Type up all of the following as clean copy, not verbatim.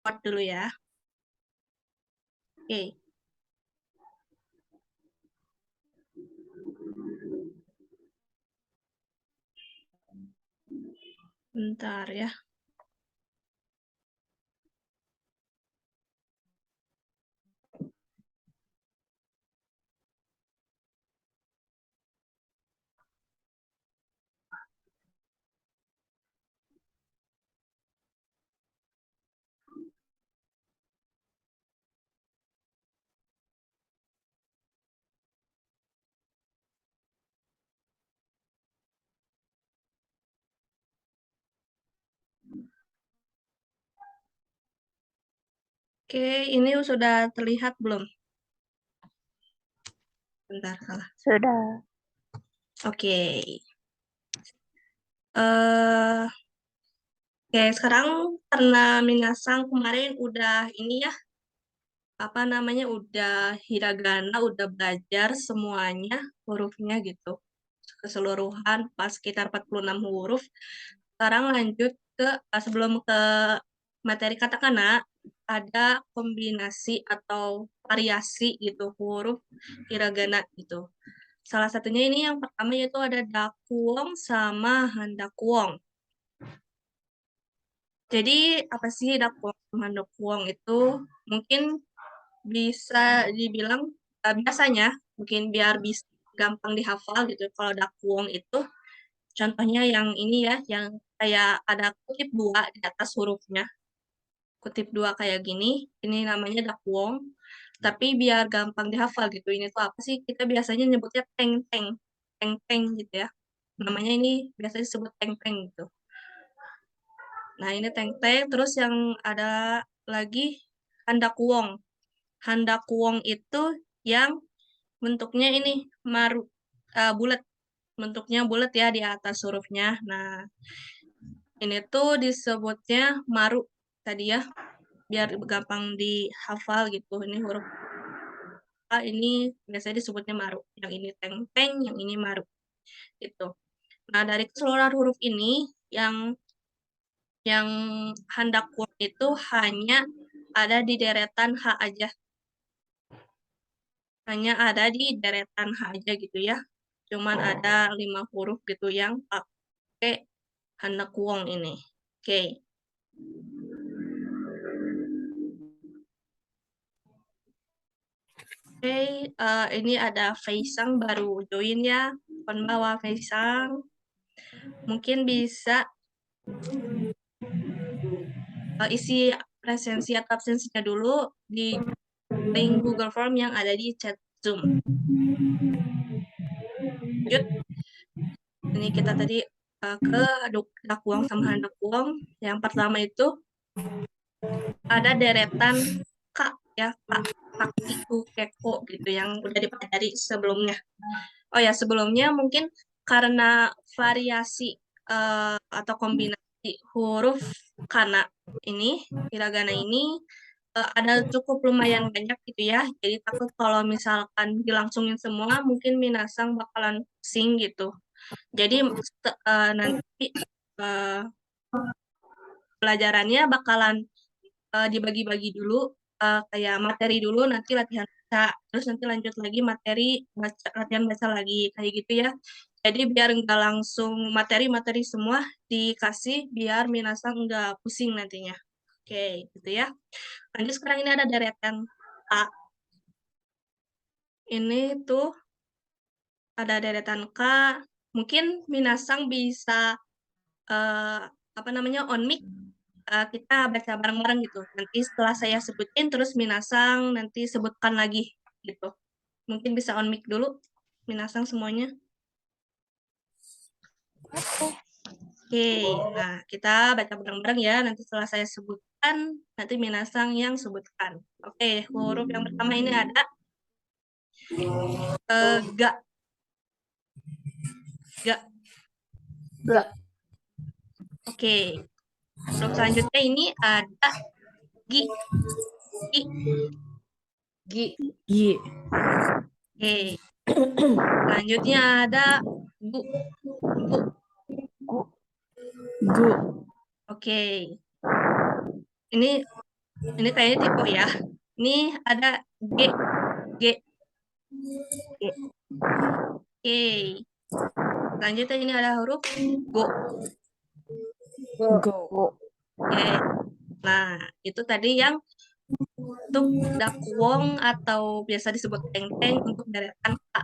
record dulu ya. Oke. Bentar ya. Oke, ini sudah terlihat belum? Bentar, salah. Sudah. Oke. eh Oke, sekarang karena Minasang kemarin udah ini ya, apa namanya, udah hiragana, udah belajar semuanya hurufnya gitu. Keseluruhan pas sekitar 46 huruf. Sekarang lanjut ke, sebelum ke materi katakana, ada kombinasi atau variasi gitu huruf hiragana gitu. Salah satunya ini yang pertama yaitu ada dakuong sama handakuong. Jadi apa sih dakuong sama handakuong itu? Mungkin bisa dibilang biasanya mungkin biar bisa gampang dihafal gitu. Kalau dakuong itu contohnya yang ini ya, yang kayak ada kutip dua di atas hurufnya. Kutip dua kayak gini, ini namanya dakuong. Tapi biar gampang dihafal gitu, ini tuh apa sih? Kita biasanya nyebutnya teng-teng. Teng-teng gitu ya. Namanya ini biasanya disebut teng-teng gitu. Nah, ini teng-teng. Terus yang ada lagi handakuong. Handakuong itu yang bentuknya ini bulat. Bentuknya bulat ya di atas hurufnya. Nah, ini tuh disebutnya maru tadi ya, biar gampang dihafal gitu. Ini huruf A ini biasanya disebutnya maru. Yang ini teng-teng, yang ini maru. Gitu. Nah, dari keseluruhan huruf ini yang handakun itu hanya ada di deretan H aja. Hanya ada di deretan H aja gitu ya. Cuman ada 5 huruf gitu yang pakai handakuong ini. Oke. Oke, ini ada Faisang baru join ya. Konbawa Faisang. Mungkin bisa isi presensi atau absensinya dulu di link Google Form yang ada di chat Zoom. Lanjut. Ini kita tadi ke dakuang sama handakuang. Yang pertama itu ada deretan K ya, K, Pakiku, Keko gitu yang udah dipelajari sebelumnya. Oh ya, sebelumnya mungkin karena variasi atau kombinasi huruf kana ini, hiragana ini ada cukup lumayan banyak gitu ya. Jadi takut kalau misalkan dilangsungin semua, mungkin Minasang bakalan pusing gitu. Jadi nanti uh, pelajarannya bakalan dibagi-bagi dulu, kayak materi dulu, nanti latihan baca, terus nanti lanjut lagi materi, latihan baca lagi, kayak gitu ya. Jadi biar nggak langsung materi-materi semua dikasih, biar Minasang nggak pusing nantinya. Oke, gitu ya. Lanjut sekarang ini ada deretan A. Ini tuh ada deretan K. Mungkin Minasang bisa eh, apa namanya on mic, kita baca bareng-bareng gitu. Nanti setelah saya sebutin terus Minasang nanti sebutkan lagi gitu. Mungkin bisa on mic dulu Minasang semuanya. Oke, nah kita baca bareng-bareng ya. Nanti setelah saya sebutkan, nanti Minasang yang sebutkan. Oke, huruf yang pertama ini ada ga. Ga. Ga. Oke, huruf selanjutnya ini ada gi. Gi. Gi. Gi. Oke, selanjutnya ada gu. Gu. Gu. Oke, ini Ini kayaknya tipe ya. Ini ada G. G. Oke. Selanjutnya ini ada huruf Go. Go. Oke. Nah, itu tadi yang untuk dakwong atau biasa disebut teng-teng untuk deretan K.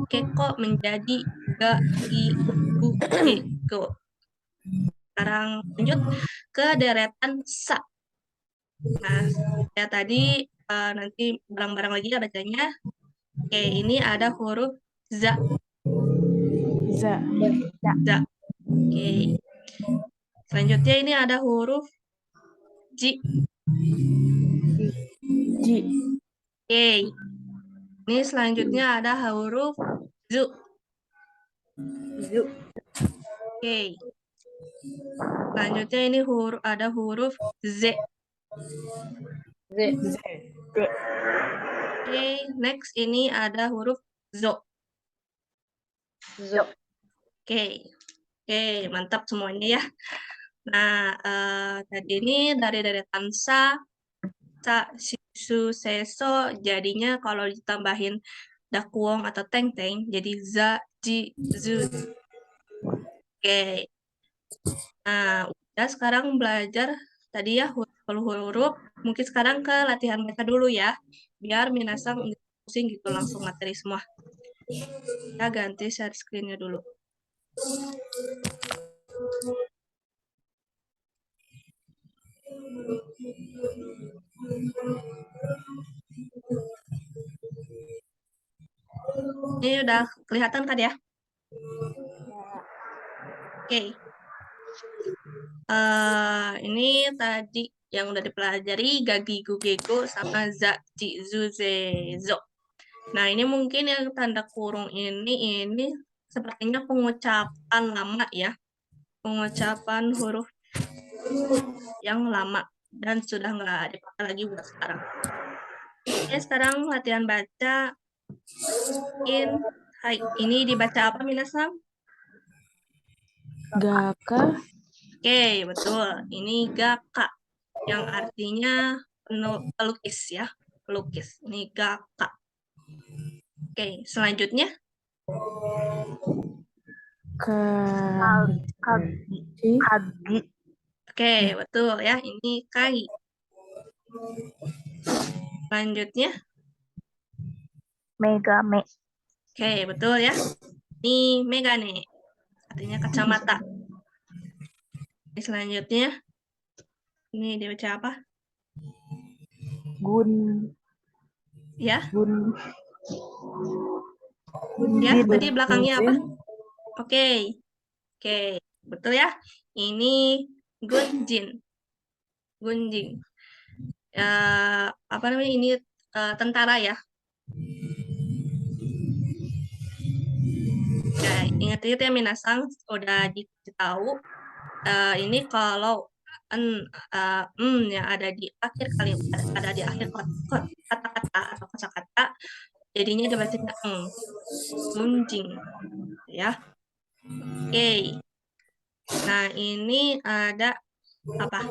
Keko menjadi ga, gi, gu, ge, go. Sekarang lanjut ke deretan Sa. Nah, ya tadi nanti bareng-bareng lagi ya bacanya. Oke, ini ada huruf za. Za. Za. Oke. Selanjutnya ini ada huruf ji. Ji. Oke. Ini selanjutnya ada huruf zu. Zu. Oke. Selanjutnya ini ada huruf z. Z. Oke, next ini ada huruf zo. Zo. Oke, mantap semuanya ya. Nah, tadi ini dari deretan sa, sisu, seso, jadinya kalau ditambahin dakwong atau teng-teng, jadi za, ji, zu. Oke. Nah, udah sekarang belajar tadi ya huruf-huruf. Mungkin sekarang ke latihan mereka dulu ya, biar minasang nggak pusing gitu langsung materi semua. Ya, ganti share screen-nya dulu. Ini udah kelihatan kan ya? Oke. Ini tadi yang udah dipelajari gagi gugego sama za ji zu ze zo. Nah, ini mungkin yang tanda kurung ini sepertinya pengucapan lama ya. Pengucapan huruf yang lama dan sudah nggak dipakai lagi buat sekarang. Oke, sekarang latihan baca. Ini dibaca apa Minasang? Gaka. Oke, betul. Ini gaka yang artinya pelukis ya. Pelukis. Ini gaka. Oke, selanjutnya. Kagi. Oke, betul ya. Ini kai. Selanjutnya. Megame. Oke, betul ya. Ini megane. Artinya kacamata. Ini selanjutnya. Ini dibaca apa? Gun. Ya. Gun. Ya, tadi belakangnya apa? Oke. Oke, betul ya. Ini gunjin. Gunjing. Apa namanya? Ini tentara ya. Ya, ingat-ingat ya Minasang, udah dikasih tahu. Ini kalau yang ada di akhir ada di akhir kata-kata atau kosakata, jadinya dibacanya gunjing, ya. Oke. Nah, ini ada apa?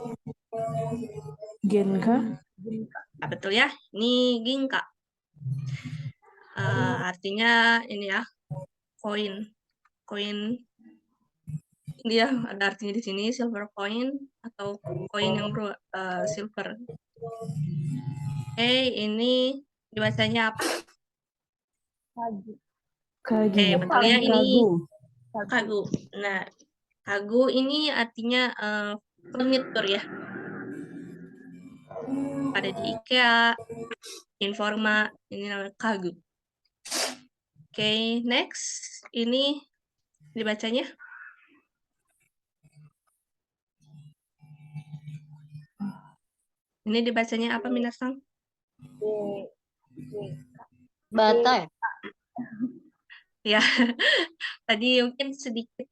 Genka. Nah, betul ya. Ini ginka. Artinya ini ya, koin. Koin dia ada artinya di sini silver coin atau koin yang silver. Ini dibacanya apa? Kagi. Betul ya, ini Kagu. kagu. Nah, kagu ini artinya furnitur ya. Ada di IKEA, Informa, ini namanya kagu. Oke, next. Ini dibacanya. Ini dibacanya apa, Minasang? Bata ya? Ya, tadi mungkin sedikit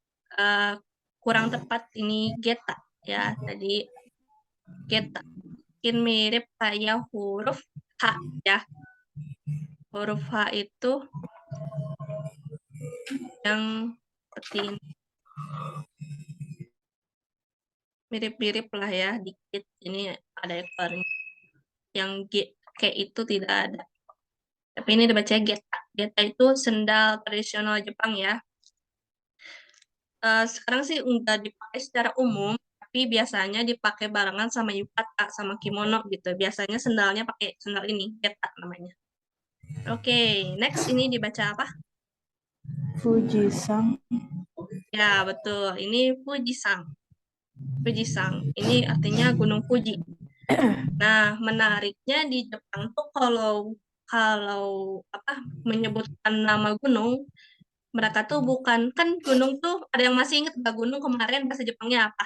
kurang tepat ini geta ya. Tadi geta mungkin mirip kayak huruf H ya. Huruf H itu yang seperti ini. mirip-mirip lah ya, dikit. Ini ada ekornya. Yang G itu tidak ada. Tapi ini dibaca geta. Geta itu sendal tradisional Jepang ya. Sekarang sih nggak dipakai secara umum, tapi biasanya dipakai barengan sama yukata, sama kimono gitu. Biasanya sendalnya pakai sendal ini, geta namanya. Oke, next ini dibaca apa? Fujisang. Ya, betul. Ini Fujisang. Fujisang. Ini artinya Gunung Fuji. Nah, menariknya di Jepang tuh kalau kalau apa menyebutkan nama gunung, mereka tuh bukan kan gunung tuh ada yang masih inget nggak gunung kemarin bahasa Jepangnya apa?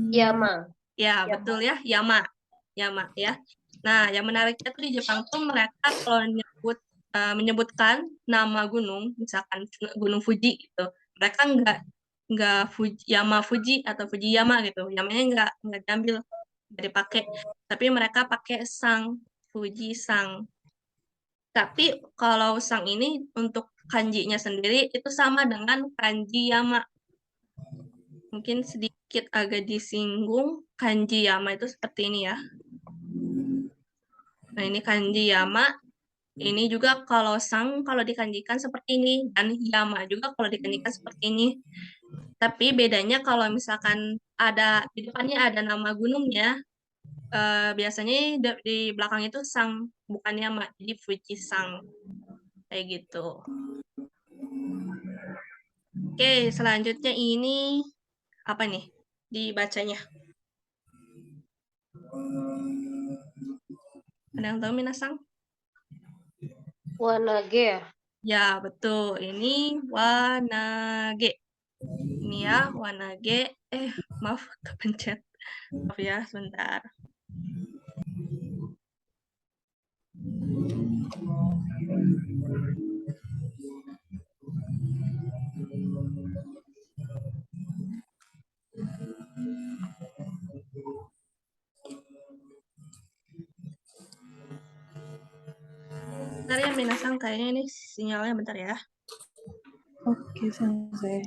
Yama. Ya, Yama. betul ya, Yama. Yama ya. Nah, yang menariknya tuh di Jepang tuh mereka kalau menyebutkan nama gunung, misalkan Gunung Fuji gitu, mereka nggak Yama Fuji atau Fujiyama gitu. Yamanya nggak diambil, nggak dipakai. Tapi mereka pakai sang, Fuji sang. Tapi kalau sang ini untuk kanjinya sendiri itu sama dengan kanji Yama. Mungkin sedikit agak disinggung, kanji Yama itu seperti ini ya. Nah, ini kanji Yama. Ini juga kalau sang kalau dikanjikan seperti ini dan Yama juga kalau dikanjikan seperti ini. Tapi bedanya kalau misalkan ada di depannya ada nama gunungnya, biasanya di belakang itu sang bukan Yama, jadi Fuji sang kayak gitu. Oke, selanjutnya ini apa nih dibacanya? Ada yang tahu Minasang? Wanage ya? Ya, betul. Ini Wanage. Ini ya, Wanage. Maaf, kepencet. Maaf ya, sebentar. Bentar ya, Minasang. Kayaknya ini sinyalnya bentar ya. Oke, sensei.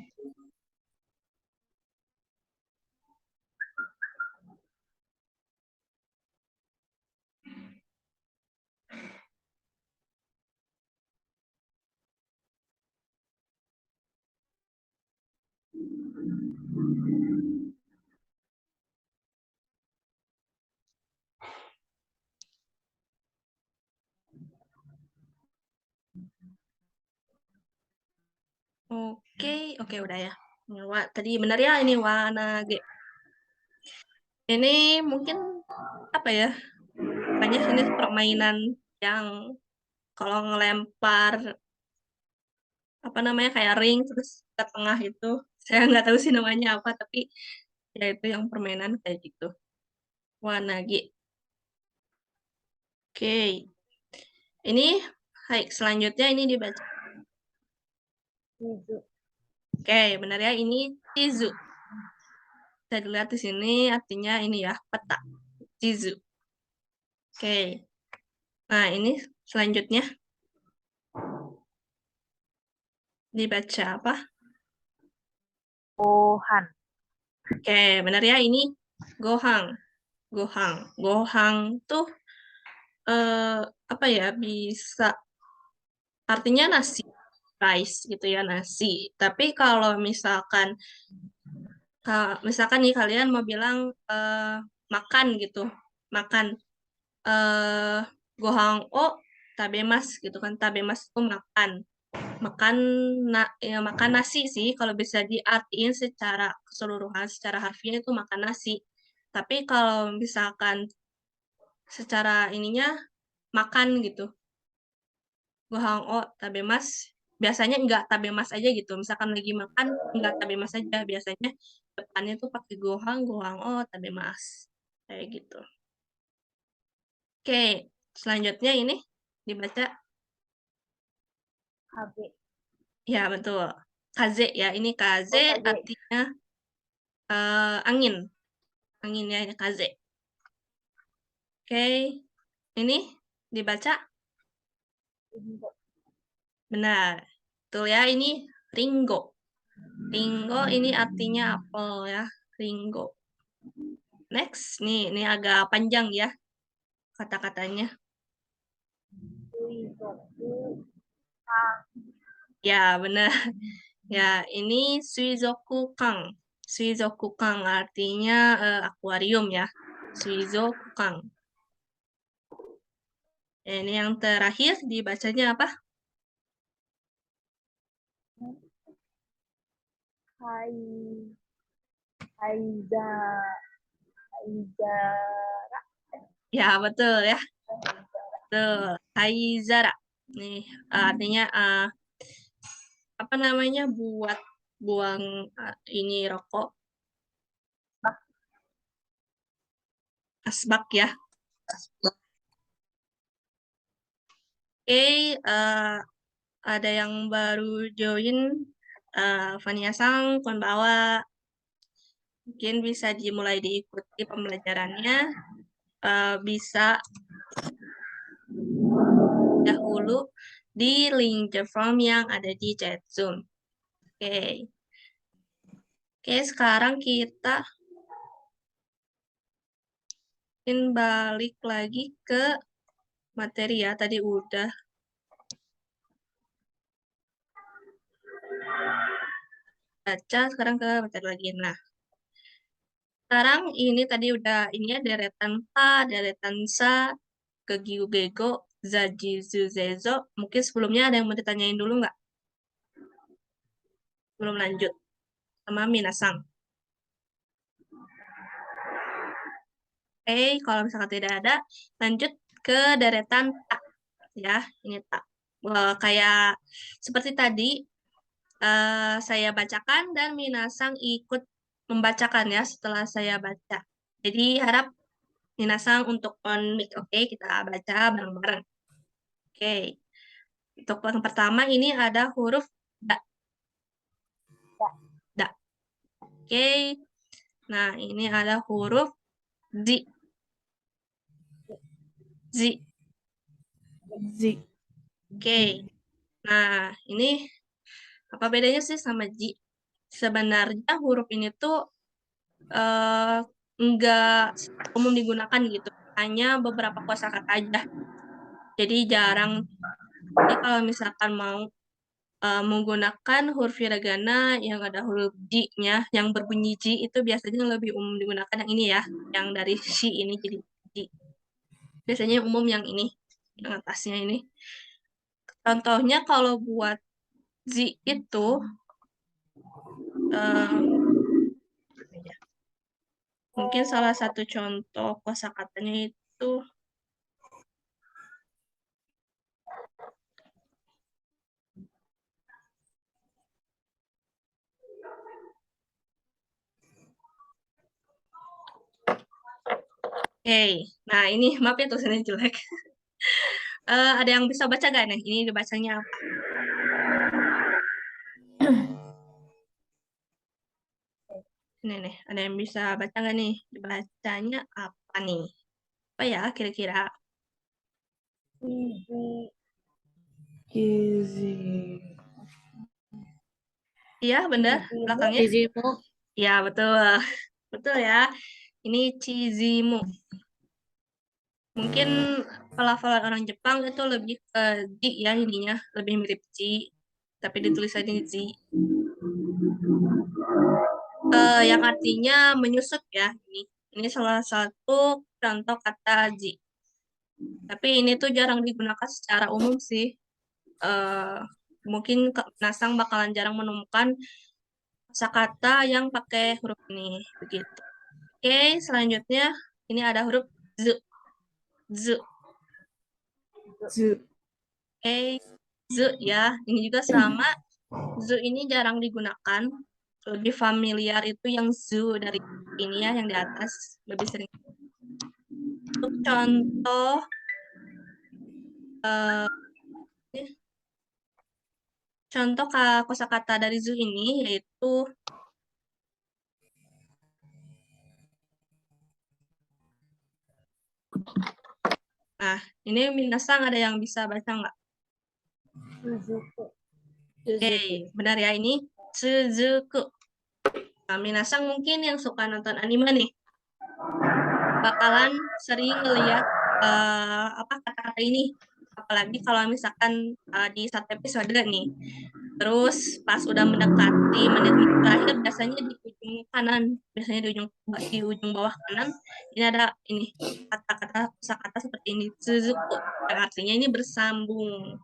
Oke, udah ya. Tadi benar ya, ini Wanage. Ini mungkin apa ya? Banyak ini permainan yang kalau ngelempar apa namanya kayak ring terus ke tengah itu saya nggak tahu sih namanya apa tapi ya itu yang permainan kayak gitu Wanagi. Oke, ini baik selanjutnya ini dibaca. Oke, benar ya ini Chizu. Saya dilihat di sini artinya ini ya peta Chizu. Oke, nah ini selanjutnya dibaca apa? Gohan. Oke, benar ya ini Gohang. Gohang. Gohang tuh apa ya bisa artinya nasi rice gitu ya nasi. Tapi kalau misalkan nih kalian mau bilang makan gitu, makan eh gohang o tabemas gitu kan. Tabemas itu makan. Makan makan nasi sih kalau bisa diartiin secara keseluruhan, secara harfiah itu makan nasi. Tapi kalau misalkan secara ininya makan gitu. Gohang o tabemas biasanya enggak tabemas aja gitu. Misalkan lagi makan enggak tabemas aja biasanya depannya tuh pakai gohang o tabemas kayak gitu. Oke, selanjutnya ini dibaca Kabe. ya betul. Kaze ya, ini kaze Oh, kabe. artinya angin. Anginnya ini kaze. Oke, ini dibaca benar. Betul ya, ini ringgo. Ringo ini artinya apel ya, ringo. Next, nih, ini agak panjang ya kata-katanya. Ya, benar. Ya, ini Suizokukang. Suizokukang artinya akuarium ya. Suizokukang. Ini yang terakhir dibacanya apa? Ya, betul ya. Betul. Haizara. Nih, artinya apa namanya buat buang ini rokok. Asbak ya. Oke, ada yang baru join. Fania Sang, Konbawa. Mungkin bisa dimulai diikuti pembelajarannya. Bisa dahulu di link the form yang ada di chat Zoom. Oke. Oke, sekarang kita mungkin balik lagi ke materi ya. Tadi udah baca, sekarang ke materi lagi. Nah, sekarang ini tadi udah ini ya deretan pa, deretan sa, kegiu gego, zaji zuzezo. Mungkin sebelumnya ada yang mau ditanyain dulu nggak? Belum lanjut sama Minasang. Oke, kalau misalkan tidak ada, lanjut ke deretan tak. Ya, ini tak. Kayak seperti tadi, saya bacakan dan Minasang ikut membacakan ya setelah saya baca. Jadi harap Minasang untuk on mic, oke? Kita baca bareng-bareng. Oke, untuk yang pertama ini ada huruf da. Da. Oke, nah ini ada huruf zi. Zi. Zi. Oke, nah ini apa bedanya sih sama ji? Sebenarnya huruf ini tuh enggak umum digunakan gitu. Hanya beberapa kosakata aja. Jadi jarang. Jadi kalau misalkan mau menggunakan huruf hiragana yang ada huruf ji-nya, yang berbunyi ji, itu biasanya lebih umum digunakan yang ini ya. Yang dari shi ini jadi ji. Biasanya umum yang ini. Yang atasnya ini. Contohnya kalau buat zi itu, mungkin salah satu contoh kosakatanya itu nah ini maaf ya tulisannya jelek. Ada yang bisa baca gak nih? Ini dibacanya apa? Ini nih, ada yang bisa baca gak nih? Dibacanya apa nih? Apa ya kira-kira? Gizi. Iya, benar. Belakangnya? Gizimu. Ya, betul. Betul ya. Ini Chizimu. Mungkin pelafalan orang Jepang itu lebih ke ji ya ininya. Lebih mirip ji. Tapi ditulisannya zi. Yang artinya menyusup ya. Ini salah satu contoh kata ji. Tapi ini tuh jarang digunakan secara umum sih. Mungkin Nasang bakalan jarang menemukan kosakata yang pakai huruf ini. Begitu. Oke, selanjutnya ini ada huruf z. Z. Z. Oke, z ya. Ini juga sama. Z ini jarang digunakan. Lebih familiar itu yang zu dari ini ya, yang di atas. Lebih sering. Untuk contoh, contoh kosakata dari zu ini yaitu nah, ini Minasang ada yang bisa baca nggak? Oke, benar ya ini. tsuzuku. Nah, minasang mungkin yang suka nonton anime nih, bakalan sering ngeliat kata-kata ini. Apalagi kalau misalkan di satu episode nih. Terus pas udah mendekati menit-menit terakhir, biasanya di ujung kanan, biasanya di ujung bawah kanan, ini ada ini kata-kata kosakata seperti ini, tsuzuku, yang artinya ini bersambung.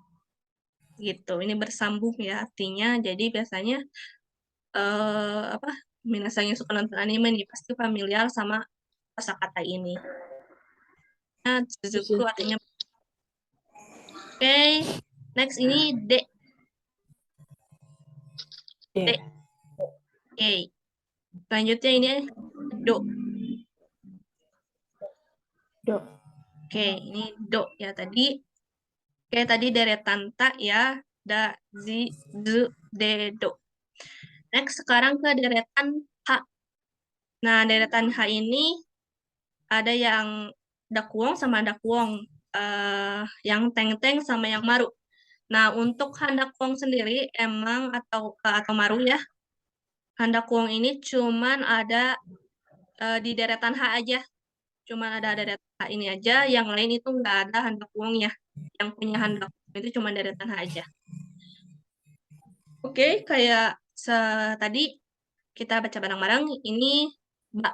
Gitu, ini bersambung ya artinya. Jadi biasanya minasang yang suka nonton anime nih pasti familiar sama kosakata ini. Nah, Suzuku artinya. Oke, next ini D. D. Oke. Selanjutnya ini Do. Do. Oke, ini Do ya tadi. Oke, tadi deretan ta ya. Da, zi, zu, de, do. Next, sekarang ke deretan H. Nah, deretan H ini ada yang dakuong sama dakuong. Yang teng-teng sama yang maru. Nah, untuk handakwong sendiri emang atau maru ya. Handakwong ini cuman ada di deretan H aja. Cuman ada deretan H ini aja, yang lain itu nggak ada handakwongnya. Yang punya handakwong itu cuma deretan H aja. Oke, kayak tadi kita baca bareng-bareng, ini ba.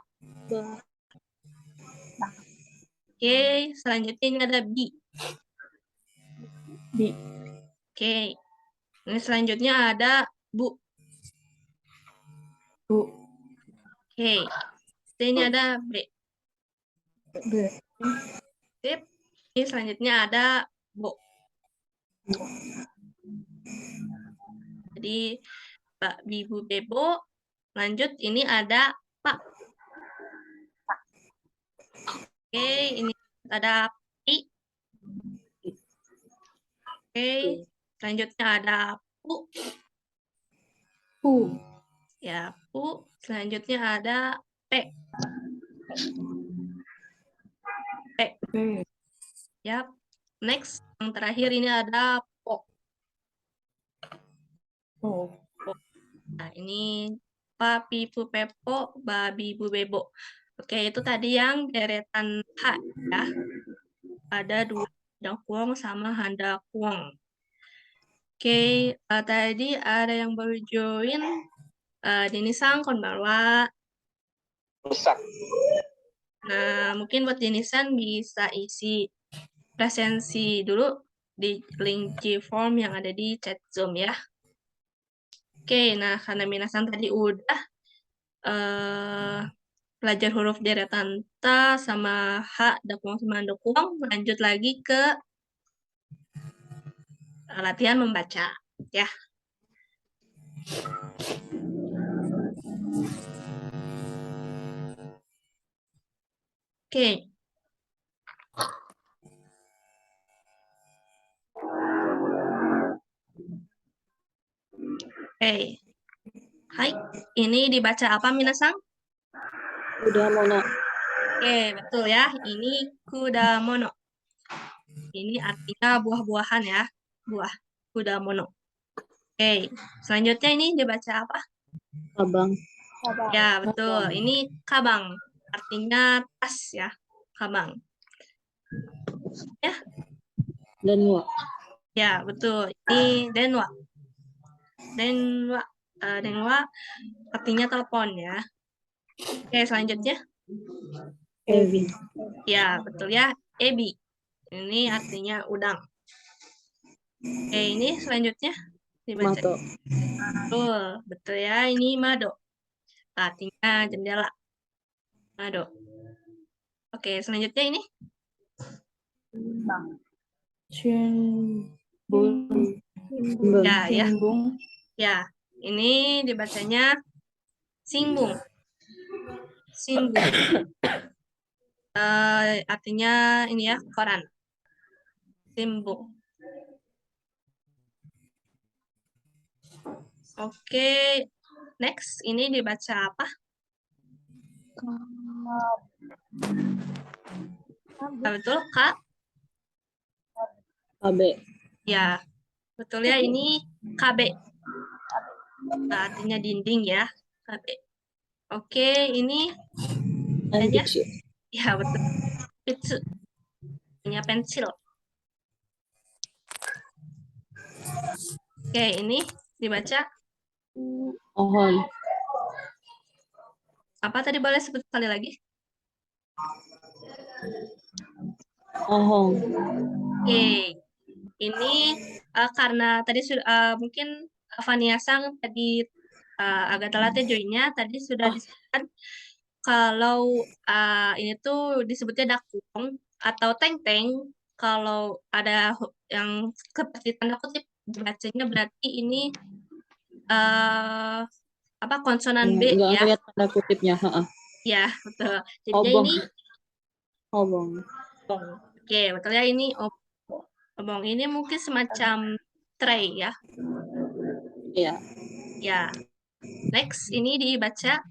Oke, selanjutnya ini ada bi. Bi. Oke, ini selanjutnya ada bu. Bu. Oke, ini ada b. B. Sip. Ini selanjutnya ada bo. Jadi Pak Bibu Bebo. Lanjut ini ada Pak. Oke, ini ada Pi. Oke, selanjutnya ada Pu. Pu. Ya, Pu. Selanjutnya ada P. P. P. Yap. Next, yang terakhir ini ada Po. Po. Nah, ini Papi Pu Pepo, Babi Bu Bebo. Oke, itu tadi yang deretan H ya. Ada 2 dakwong sama handakwong. Oke, tadi ada yang baru join. Denisan, konbanwa. Nah, mungkin buat Denisan bisa isi presensi dulu di link G-form yang ada di chat Zoom ya. Oke, nah karena Minasan tadi udah belajar huruf deretan ta sama H, dakwong sama handakwong, lanjut lagi ke latihan membaca ya. Oke. Oke. Hai, ini dibaca apa Minasang? Kudamono. Oke, betul ya. Ini kudamono. Ini artinya buah-buahan ya. Buah. Kudamono. Oke, selanjutnya ini dibaca apa? Kabang. Ya, betul. Ini kabang. Artinya tas ya. Kabang. Ya, Denwa. ya betul. Ini denwa. Denwa. Denwa artinya telepon ya. Oke, selanjutnya. Evi. Ya, betul ya. Ebi. Ini artinya udang. Oke, ini selanjutnya dibaca. Mato. Betul, betul ya. Ini mado. Artinya jendela. Mado. Oke, selanjutnya ini. Cimbung. Ya, ya. Cimbung. Ya, ini dibacanya singbung. Singbung. Artinya ini ya, koran. Singbung. Oke, next. Ini dibaca apa? Betul, Kak? KB. Ya, betul ya. Ini KB. artinya dinding ya. Oke, ini ya, Ambisius. ya betul. Pitsu, artinya pensil. Oke, ini dibaca Ohon. apa tadi, boleh sebut sekali lagi? Ohong. Oke, ini karena tadi mungkin Fania Sang tadi agak telat ya joinnya, tadi sudah disebutkan kalau ini tuh disebutnya dakung atau teng-teng. Kalau ada yang seperti tanda kutip bacanya berarti ini apa konsonan B Nggak ya. ngeliat tanda kutipnya. Ya, betul. Jadinya Obong. ini Obong. obong. Oke, betul ya, ini obong. Ini mungkin semacam tray ya. Iya. Ya. Next, ini dibaca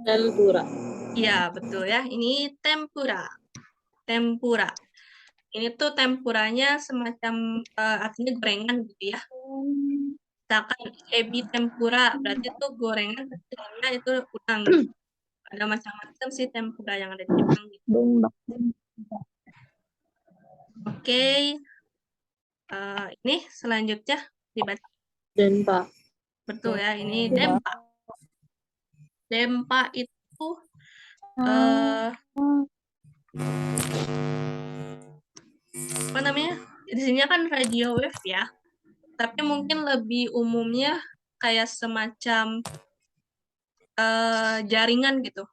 Tempura. ya, betul ya. Ini tempura. Tempura. Ini tuh tempuranya semacam artinya gorengan gitu ya. Misalkan ebi tempura, berarti itu gorengan, dalamnya itu udang gitu. Ada macam-macam sih tempura yang ada di Jepang gitu. Oke, ini selanjutnya dibaca. Denpa. Betul ya, ini dempa. Dempa itu apa namanya? Di sini kan radio wave ya, tapi mungkin lebih umumnya kayak semacam jaringan gitu.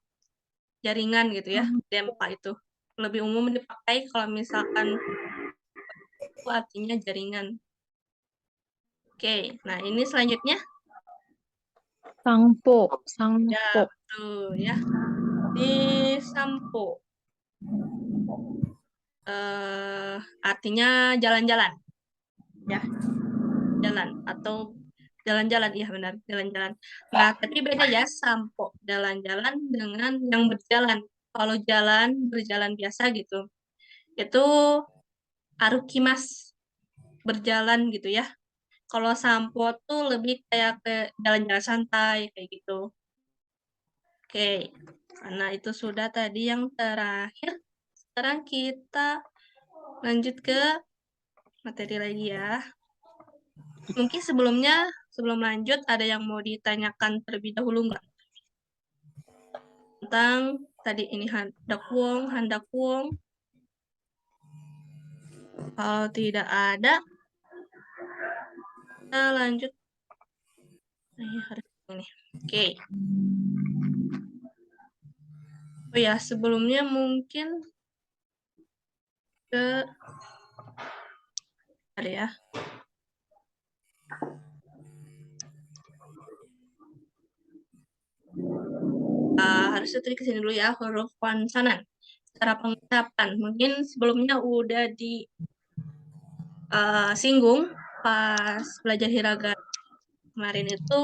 Jaringan gitu ya, dempa itu. Lebih umum dipakai kalau misalkan itu artinya jaringan. Oke, nah ini selanjutnya. Sangpo. Ya, Sangpo. betul ya. Di sampo. Artinya jalan-jalan. Ya, jalan atau jalan-jalan, iya benar, jalan-jalan. Nah, tapi beda ya sampo jalan-jalan dengan yang berjalan. Kalau jalan, berjalan biasa gitu, itu arukimas, berjalan gitu ya. Kalau sampo tuh lebih kayak ke jalan-jalan santai kayak gitu. Oke, karena itu sudah tadi yang terakhir. Sekarang kita lanjut ke materi lagi ya. Mungkin sebelum lanjut, ada yang mau ditanyakan terlebih dahulu nggak? Tentang tadi ini handakwong, handakwong. Kalau tidak ada, kita lanjut. Ini harus ini. Oke. Oh ya, sebelumnya mungkin ke ada ya. Harusnya tadi kesini dulu ya, huruf konsonan. Cara pengucapan. Mungkin sebelumnya udah disinggung pas belajar hiragana kemarin itu.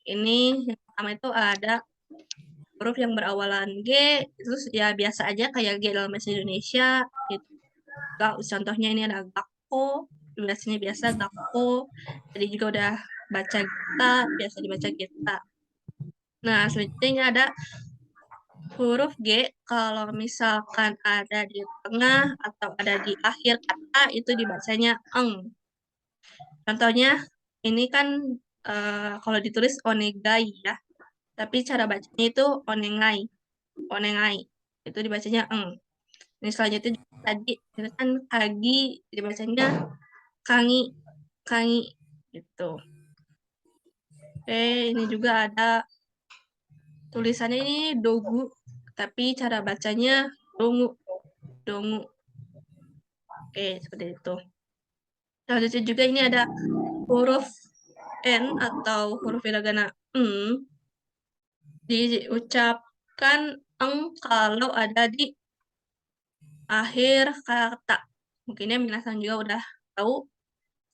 Ini yang pertama itu ada huruf yang berawalan G, terus ya biasa aja kayak G dalam bahasa Indonesia. Gitu. Contohnya ini ada gakko, biasanya biasa gakko. Tadi juga udah baca gita, biasa dibaca gita. Nah, selanjutnya ini ada huruf G, kalau misalkan ada di tengah atau ada di akhir kata, itu dibacanya eng. Contohnya, ini kan kalau ditulis onegai ya, tapi cara bacanya itu onengai. Onengai. Itu dibacanya eng. Ini selanjutnya juga tadi, itu kan kagi, dibacanya kangi. Kangi. Gitu. Oke, ini juga ada tulisannya ini dogu, tapi cara bacanya dongu. Dongu. Oke, seperti itu. Selanjutnya juga ini ada huruf N atau huruf hiragana diucapkan eng kalau ada di akhir kata. Mungkinnya minasan juga udah tahu.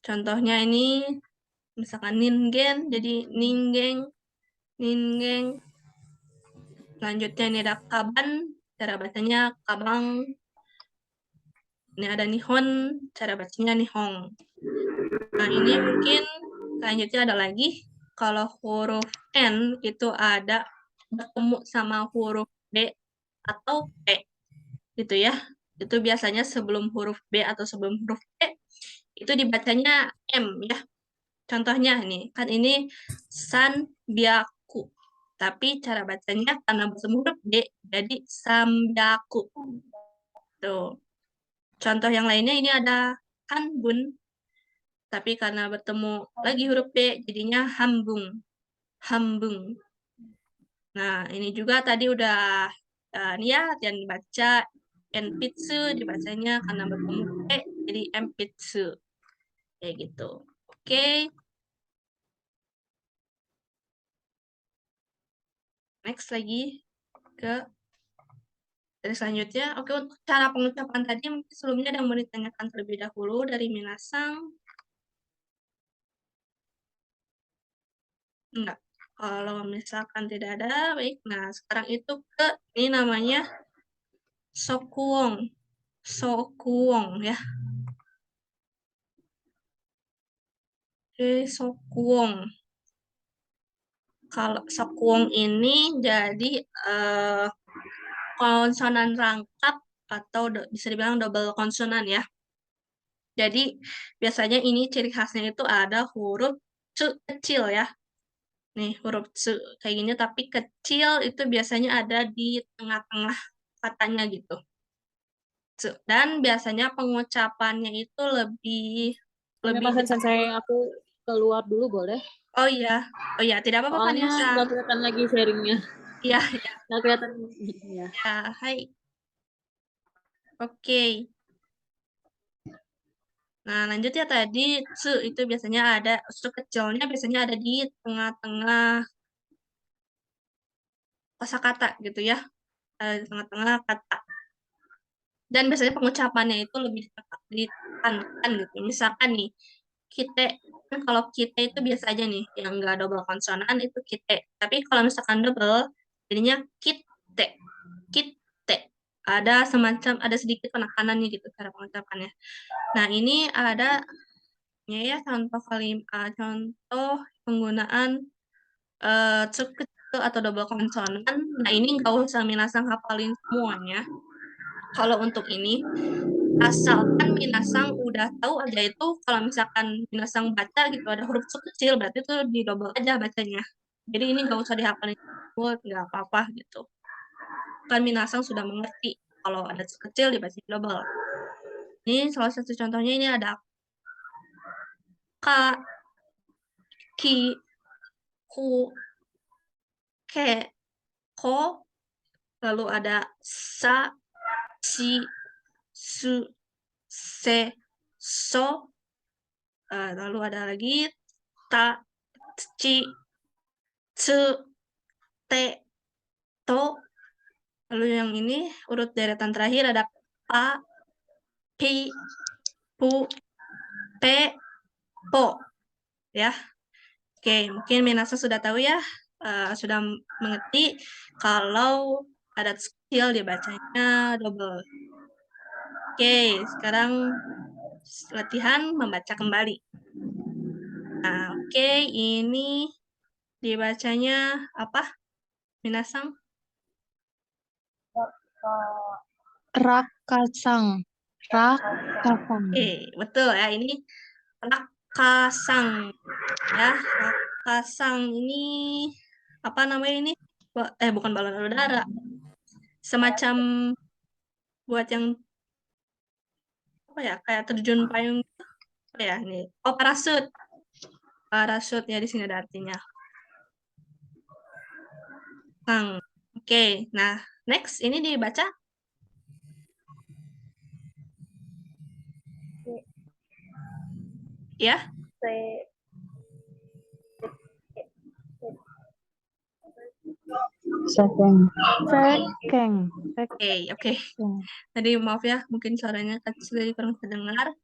Contohnya ini misalkan ningen jadi ninggeng, ninggeng. Selanjutnya ini ada kaban, cara bacanya kabang. Ini ada nihon, cara bacanya nihong. Nah, ini mungkin selanjutnya ada lagi. Kalau huruf N itu ada bertemu sama huruf B atau P gitu ya. Itu biasanya sebelum huruf B atau sebelum huruf P itu dibacanya M ya. Contohnya nih, kan ini Sanbyaku. Tapi cara bacanya karena bertemu huruf B jadi Sambyaku. Tuh. Contoh yang lainnya ini ada Hanbun. Tapi karena bertemu lagi huruf B jadinya Hambung. Hambung. Nah, ini juga tadi udah ini ya yang dibaca Enpitsu dibacanya karena bertemu P jadi Empitsu. Kayak gitu. Oke, next lagi ke dari selanjutnya. Oke, untuk cara pengucapan tadi mungkin sebelumnya ada yang mau ditanyakan terlebih dahulu dari Minasang. Enggak. Kalau misalkan tidak ada, baik. Nah, sekarang itu ke ini namanya Sokuwong. Sokuwong ya. Oke, Sokuwong. Kalau Sokuwong ini jadi konsonan rangkap atau bisa dibilang double konsonan ya. Jadi biasanya ini ciri khasnya itu ada huruf C kecil ya. Nih huruf C kayak gini tapi kecil itu biasanya ada di tengah-tengah katanya gitu. C. Dan biasanya pengucapannya itu lebih Ini lebih pasien sensei aku keluar dulu boleh? oh iya. Oh iya, tidak apa-apa Soalnya Vanessa. nggak kelihatan lagi sharingnya. Iya, iya, Nggak kelihatan. Ya. ya. Hai. Oke. Nah, lanjut ya tadi C itu biasanya ada C kecilnya biasanya ada di tengah-tengah kosakata gitu ya. Di tengah-tengah kata. Dan biasanya pengucapannya itu lebih ditekankan gitu. Misalkan nih, kita kan kalau kita itu biasa aja nih, yang enggak double konsonan itu kita. Tapi kalau misalkan double, jadinya kite, kite. Ada semacam ada sedikit penekanannya gitu cara pengucapannya. Nah, ini ada ya contoh contoh penggunaan cuk kecil atau double konsonan. Nah, ini nggak usah minasang hafalin semuanya. Kalau untuk ini, asalkan Minasang udah tahu aja itu kalau misalkan Minasang baca gitu ada huruf su kecil berarti itu di double aja bacanya. Jadi ini nggak usah dihafalin full, nggak apa-apa gitu. Kan Minasang sudah mengerti kalau ada su kecil dibaca double. Ini salah satu contohnya ini ada ka, ki, ku, ke, ko, lalu ada sa, si, su, se, so, lalu ada lagi ta, ci, ce, te, to, lalu yang ini urut deretan terakhir ada pa, pi, pu, pe, po. Ya, oke, mungkin Minasa sudah tahu ya, sudah mengerti kalau ada skill dibacanya double. Oke, sekarang latihan membaca kembali. Nah, oke, ini dibacanya apa, Minasang? Rakasang. Rakasang. Oke, betul ya. Ini rakasang ya. Rakasang ini apa namanya ini? Bukan balon udara. Semacam buat yang apa ya? Kayak terjun payung gitu. Apa ya ini? Oh, parasut. Parasut ya di sini ada artinya. Sang. Oke, nah next ini dibaca ya. Sekeng. Sekeng. Oke, oke. Sekeng. Tadi maaf ya, mungkin suaranya kecil jadi kurang terdengar.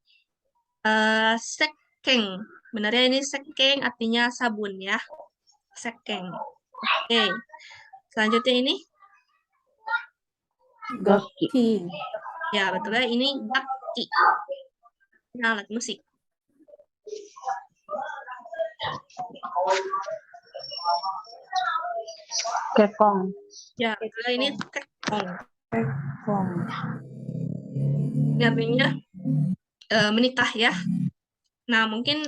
Sekeng. Benarnya ini sekeng artinya sabun ya. Sekeng. Oke. Selanjutnya ini, Gaki. ya betul ya, ini gaki. Ini alat musik. Kekong. Ya, ini kekong. Kekong. Ini artinya menikah ya. Nah, mungkin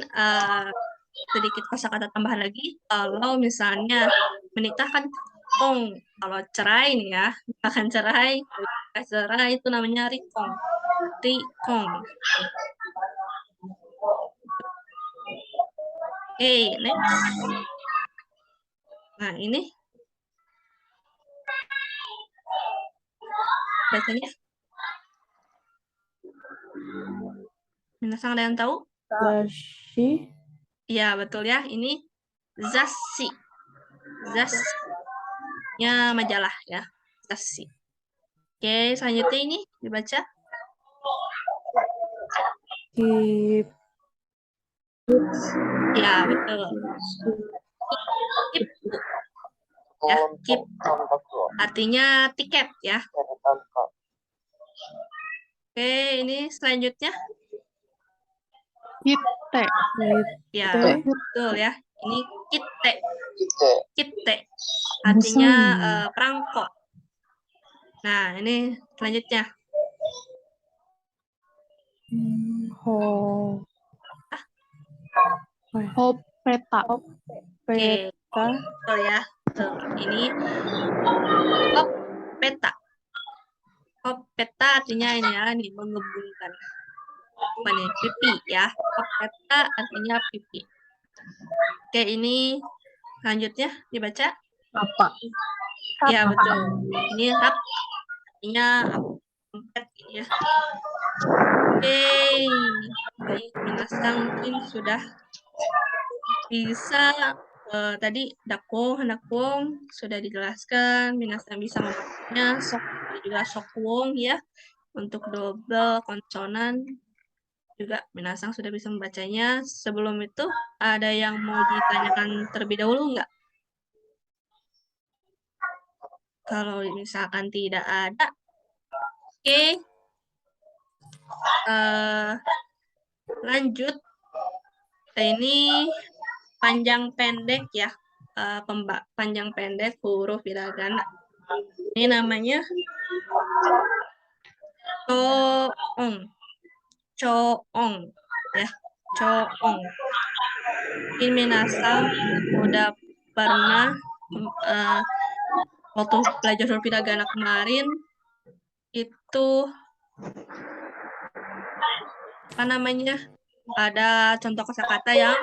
sedikit kosakata tambahan lagi. Kalau misalnya menikah kan kong. Kalau cerai nih ya, akan cerai itu namanya rikong. Rikong. Oke, next. Nah, ini bacanya. Minasang ada yang tahu? Zashi. Ya, betul ya. Ini Zassi. Zassi-nya majalah ya. Zassi. Oke, selanjutnya ini dibaca. Kip. Ya, betul. Kip. Ya, kip. Artinya tiket ya. Oke, ini selanjutnya. Kite. Ya, Kite. betul ya. Ini kite. Kite. Artinya perangkok. Nah, ini selanjutnya. Ho. Hopeta. Oke, Peta. betul ya. Betul. Ini hop peta. Hop peta artinya ini ya, nih mengebungkan. Apa nih? Pipi ya. Hop peta artinya pipi. Oke, ini selanjutnya dibaca. Apa? Ya, betul. Ini rap artinya empat ya. Oke, ini minasang mungkin sudah bisa tadi dakong sudah dijelaskan, minasang bisa membacanya, sok juga sokwong ya. Untuk double konsonan juga minasang sudah bisa membacanya. Sebelum itu ada yang mau ditanyakan terlebih dahulu nggak? Kalau misalkan tidak ada, oke. Lanjut. Ini panjang pendek ya. Panjang pendek huruf hiragana. Ini namanya coong. Coong ya. Coong. Mungkin minasang udah pernah waktu belajar huruf hiragana kemarin itu apa namanya? Ada contoh kosakata yang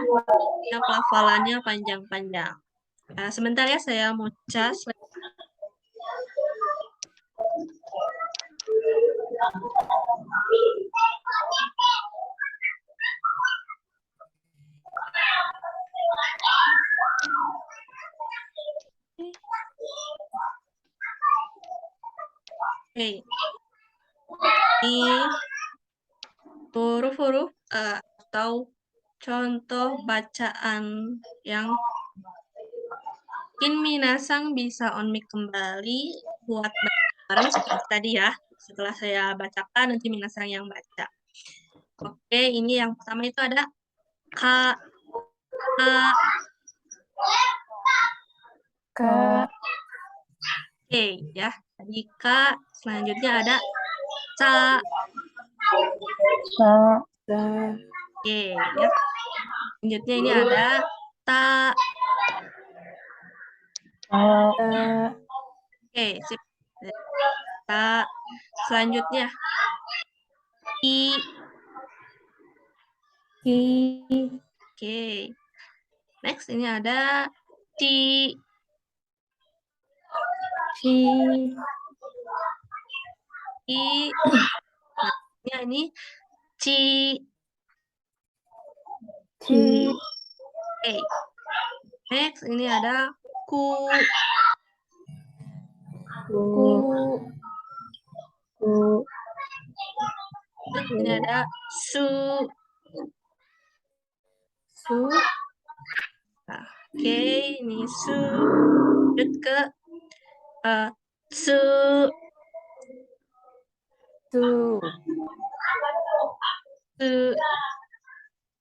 pelafalannya panjang-panjang. Sebentar ya, saya mau cas. Oke. Ini huruf-huruf atau contoh bacaan yang mungkin minasang bisa on mic kembali buat bareng seperti tadi ya. Setelah saya bacakan, nanti minasang yang baca. Oke, ini yang pertama itu ada ka, oke ya. Tadi ka, selanjutnya ada ca, oke ya. Selanjutnya ini ada ta, oke sip. Ta, selanjutnya i, oke. Next ini ada ci, nah, ini ci, oke. Next ini ada ku, terus ini ada su, nah, oke ini su, lanjut ke su, su,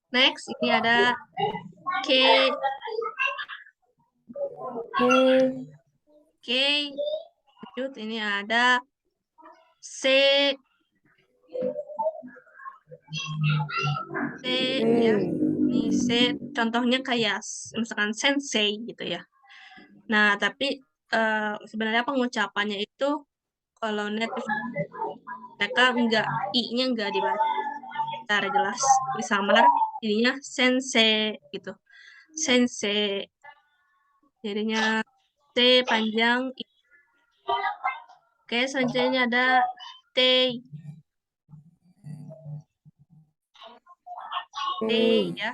Next, ini ada K. K. K. Lanjut, ini ada C. C, ya. Ini C, contohnya kayak misalkan sensei gitu ya. Nah, tapi sebenarnya pengucapannya itu kalau native mereka I-nya enggak dibaca secara jelas, disamar, jadinya sensei gitu. Sensei. Jadinya C panjang. Oke, selanjutnya ada T. T ya.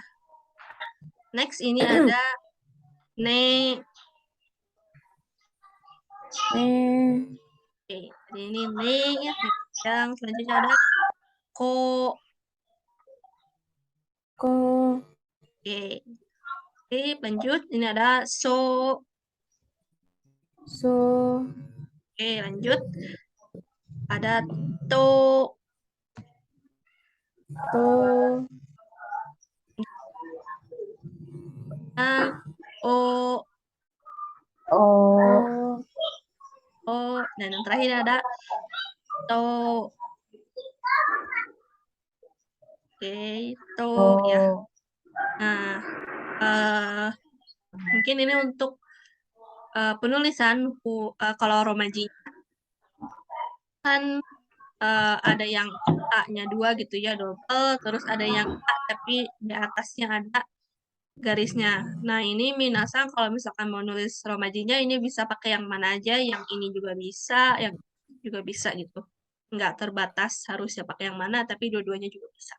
Next ini ada Ne. Oke, jadi ini Ne ya, panjang. Selanjutnya ada Ko. Ko. Oke. Oke, lanjut. Ini ada So. So. Oke, lanjut. Ada To. To. O. O. O. Dan yang terakhir ada To. Oke, To ya. Nah, mungkin ini untuk penulisan kalau romaji kan ada yang A-nya 2 gitu ya, double, terus ada yang A tapi di atasnya ada garisnya. Nah, ini minasang kalau misalkan mau nulis romajinya ini bisa pakai yang mana aja, yang ini juga bisa, yang juga bisa gitu. Nggak terbatas harus ya pakai yang mana, tapi dua-duanya juga bisa.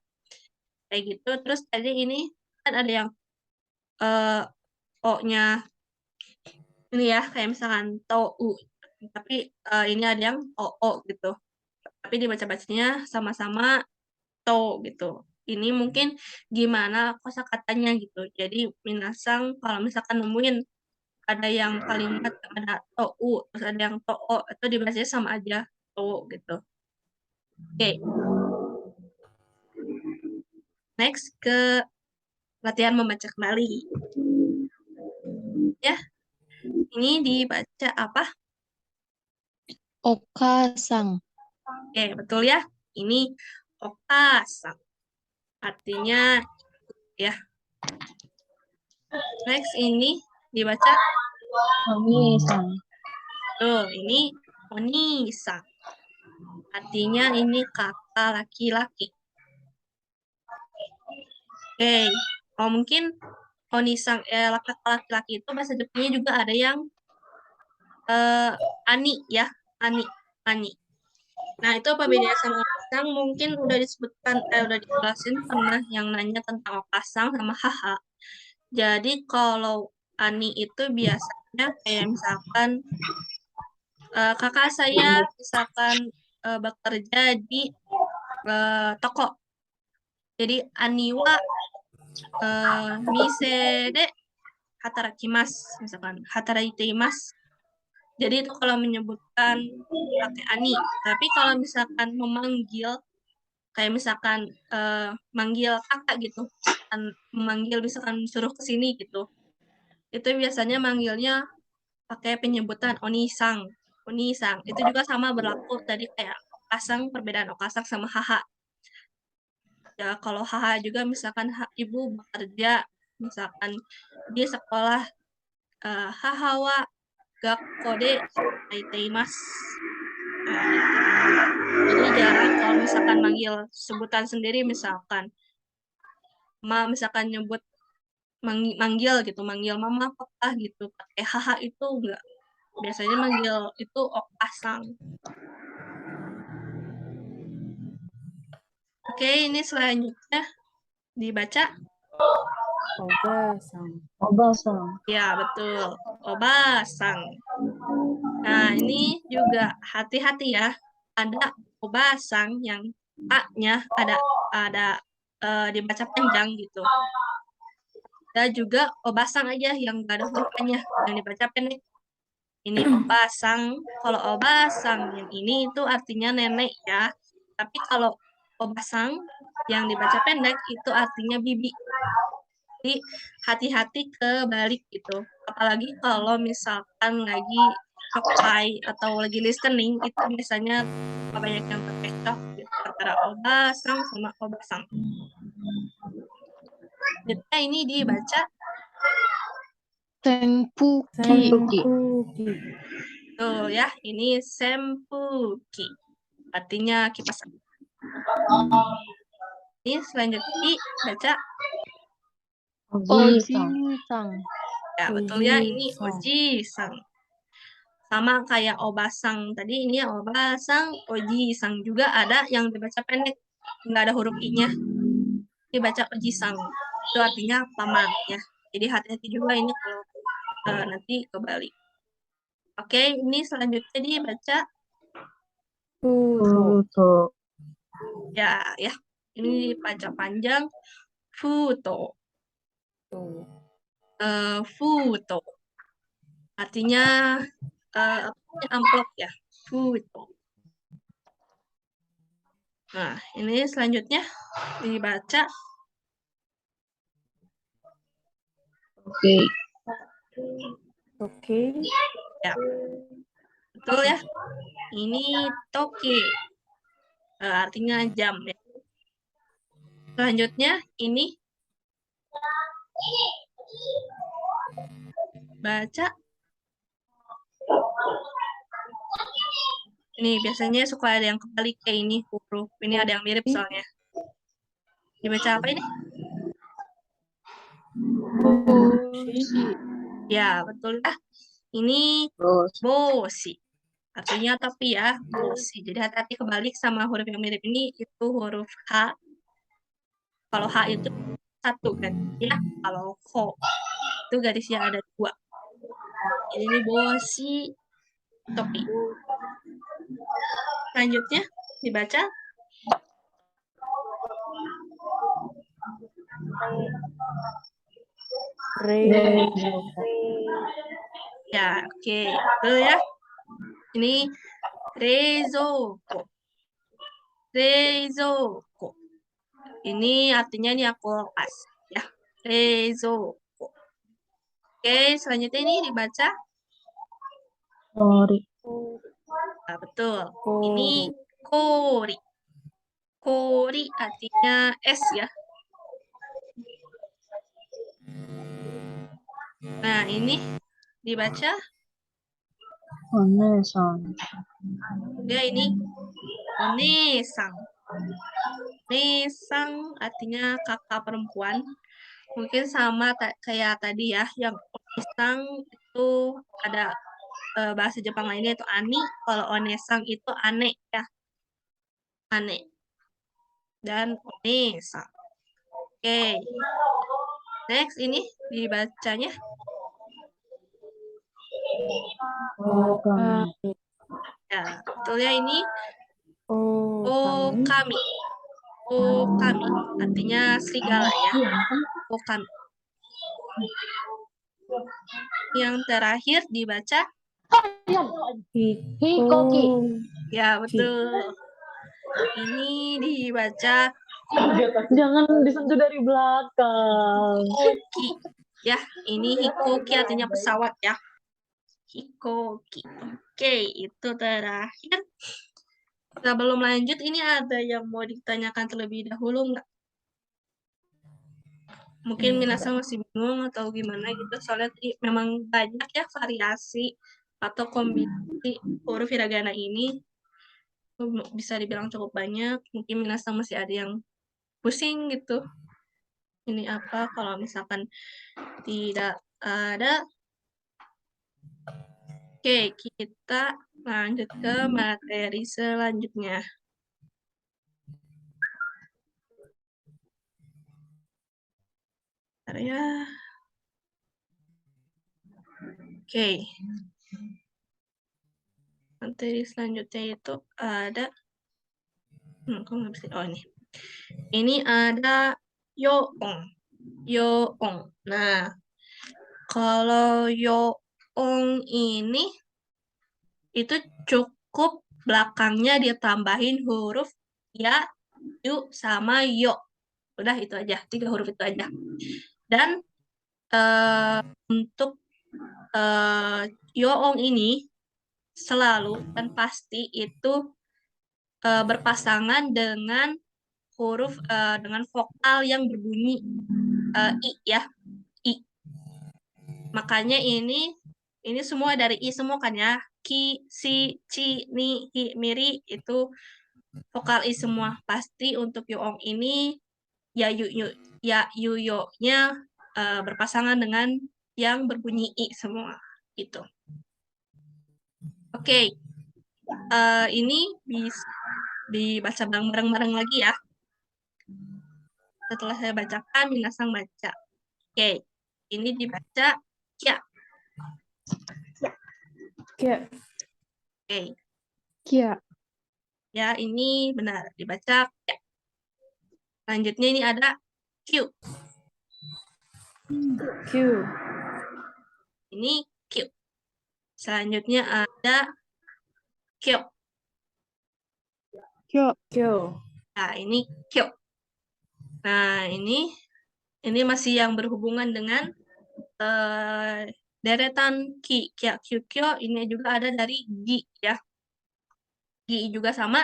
Kayak gitu. Terus tadi ini kan ada yang O-nya ini ya, kayak misalkan tou. Tapi ini ada yang o gitu. Tapi dibaca-bacanya sama-sama to gitu. Ini mungkin gimana kosakatanya gitu. Jadi minasang kalau misalkan nemuin ada yang kalimat yang ada tou, terus ada yang to itu dibacanya sama aja to gitu. Oke, next ke latihan membaca kembali. Ya, ini dibaca apa? Okasang. Oke, betul ya. Ini okasang. Artinya ya. Next ini dibaca Onisang. tuh, ini Onisa. Artinya ini kakak laki-laki. Oke. Oh, mungkin Onisang kakak laki-laki itu bahasa Jepangnya juga ada yang Ani ya. Ani. Ani. Nah, itu apa bedanya sama Okasang? Mungkin udah disebutkan, udah dijelasin pernah yang nanya tentang Okasang sama haha. Jadi kalau Ani itu biasanya kayak misalkan kakak saya misalkan bekerja di toko. Jadi Aniwa mise de hatarakimasu, misalkan hataraiteimasu. Jadi itu kalau menyebutkan pakai ani. Tapi kalau misalkan memanggil kayak misalkan manggil kakak gitu, memanggil misalkan suruh ke sini gitu. Itu biasanya manggilnya pakai penyebutan onisang. Onisang. Itu juga sama berlaku tadi kayak okasang, perbedaan okasang sama haha. Ya, kalau haha juga misalkan ibu bekerja, misalkan di sekolah haha wa gakko de taiteimasu. Nah, itu. Jadi jarang kalau misalkan manggil sebutan sendiri misalkan misalkan nyebut manggil gitu, manggil mama, papa gitu, pakai haha itu enggak. Biasanya manggil itu okasang. Oke, ini selanjutnya dibaca. Obasang. Obasang. Ya, betul. Obasang. Nah, ini juga hati-hati ya. Ada obasang yang A-nya ada dibaca panjang gitu. Ada juga obasang aja yang gak ada huruf A-nya, yang dibaca pendek. Ini obasang. Kalau obasang yang ini itu artinya nenek ya. Tapi kalau obasang yang dibaca pendek itu artinya bibi. Jadi hati-hati kebalik gitu. Apalagi kalau misalkan lagi pakai atau lagi listening, itu biasanya banyak yang terkecoh gitu, antara obasang sama obasang. Jadi ini dibaca Senpuki. Senpuki. tuh ya, ini sempuki. Artinya kipas angin. Ini selanjutnya dibaca Oji-sang. ya, betul ya, ini Oji-sang. oji-sang. Sama kayak obasang tadi, ini ya obasang, oji-sang juga ada yang dibaca pendek, nggak ada huruf i-nya, dibaca oji-sang. Itu artinya paman ya. Jadi hati-hati juga ini kalau nanti kebalik. Oke, ini selanjutnya dibaca Futo. Futo. ya. Ini dibaca panjang futo. Futo. Artinya amplop ya. Futo. Nah, ini selanjutnya dibaca Oke. Oke. ya. Betul ya. Ini toke. Artinya jam ya. Selanjutnya ini baca ini biasanya suka ada yang kebalik kayak ini huruf. Ini ada yang mirip soalnya. Dibaca apa ini? Boshi. Ya, betul ya. Ini boshi. Artinya tapi ya, boshi. Jadi hati-hati kebalik sama huruf yang mirip ini, itu huruf H. Kalau H itu satu kan, ya. Kalau ho itu garisnya ada dua. Jadi ini boshi topi. Selanjutnya dibaca ya, oke, betul ya. Ini rezoko. Rezoko. Ini artinya ini aku lepas ya. Rezoko. Oke, selanjutnya ini dibaca Mori. nah, betul. Ini kori. Kori artinya es ya. Nah, ini dibaca Onesang. ya ini onesang. Onesang artinya kakak perempuan. Mungkin sama kayak tadi ya, yang onesang itu ada bahasa Jepang lainnya itu ani. Kalau onesang itu ane ya. Ane. Dan onesang. Oke. Next ini dibacanya Okami. ya, betul ya ini Okami. okami. Okami artinya serigala ya. Okami. Yang terakhir dibaca Hikoki. ya, betul. Ini dibaca Jangan disentuh dari belakang. hikoki. Ya, ini hikoki artinya pesawat ya. Hikoki. Oke, itu terakhir. Sebelum lanjut, ini ada yang mau ditanyakan terlebih dahulu nggak? Mungkin minasan masih bingung atau gimana gitu, soalnya memang banyak ya variasi atau kombinasi huruf hiragana ini. Bisa dibilang cukup banyak. Mungkin minasan masih ada yang pusing gitu. Ini apa kalau misalkan tidak ada. Oke, kita lanjut ke materi selanjutnya. Bentar ya. Oke. Materi selanjutnya itu ada kok nggak bisa? Oh, ini. Ini ada yoong. Yoong. Nah, kalau yoong ini itu cukup belakangnya ditambahin huruf ya, yu, sama yo. Udah itu aja, 3 huruf itu aja. Dan untuk yoong ini selalu dan pasti itu berpasangan dengan huruf dengan vokal yang berbunyi i ya, i. Makanya ini semua dari i semua kan ya. Ki, si, ci, ni, hi, miri itu vokal i semua. Pasti untuk yoong ini ya yu yo-nya berpasangan dengan yang berbunyi i semua gitu. Oke. Ini bisa dibaca bareng-bareng lagi ya. Setelah saya bacakan, minasang baca. Oke. Ini dibaca kya. Kya. Oke. Kya. Ya, ini benar dibaca kya. Selanjutnya ini ada Q. Q. Ini Q. Selanjutnya ada Kyo. Kyo. Kyo. Nah, ini Kyo. Nah, ini masih yang berhubungan dengan deretan Ki. Kya, Kyu, Kyo. Ini juga ada dari Gi ya. Gi juga sama.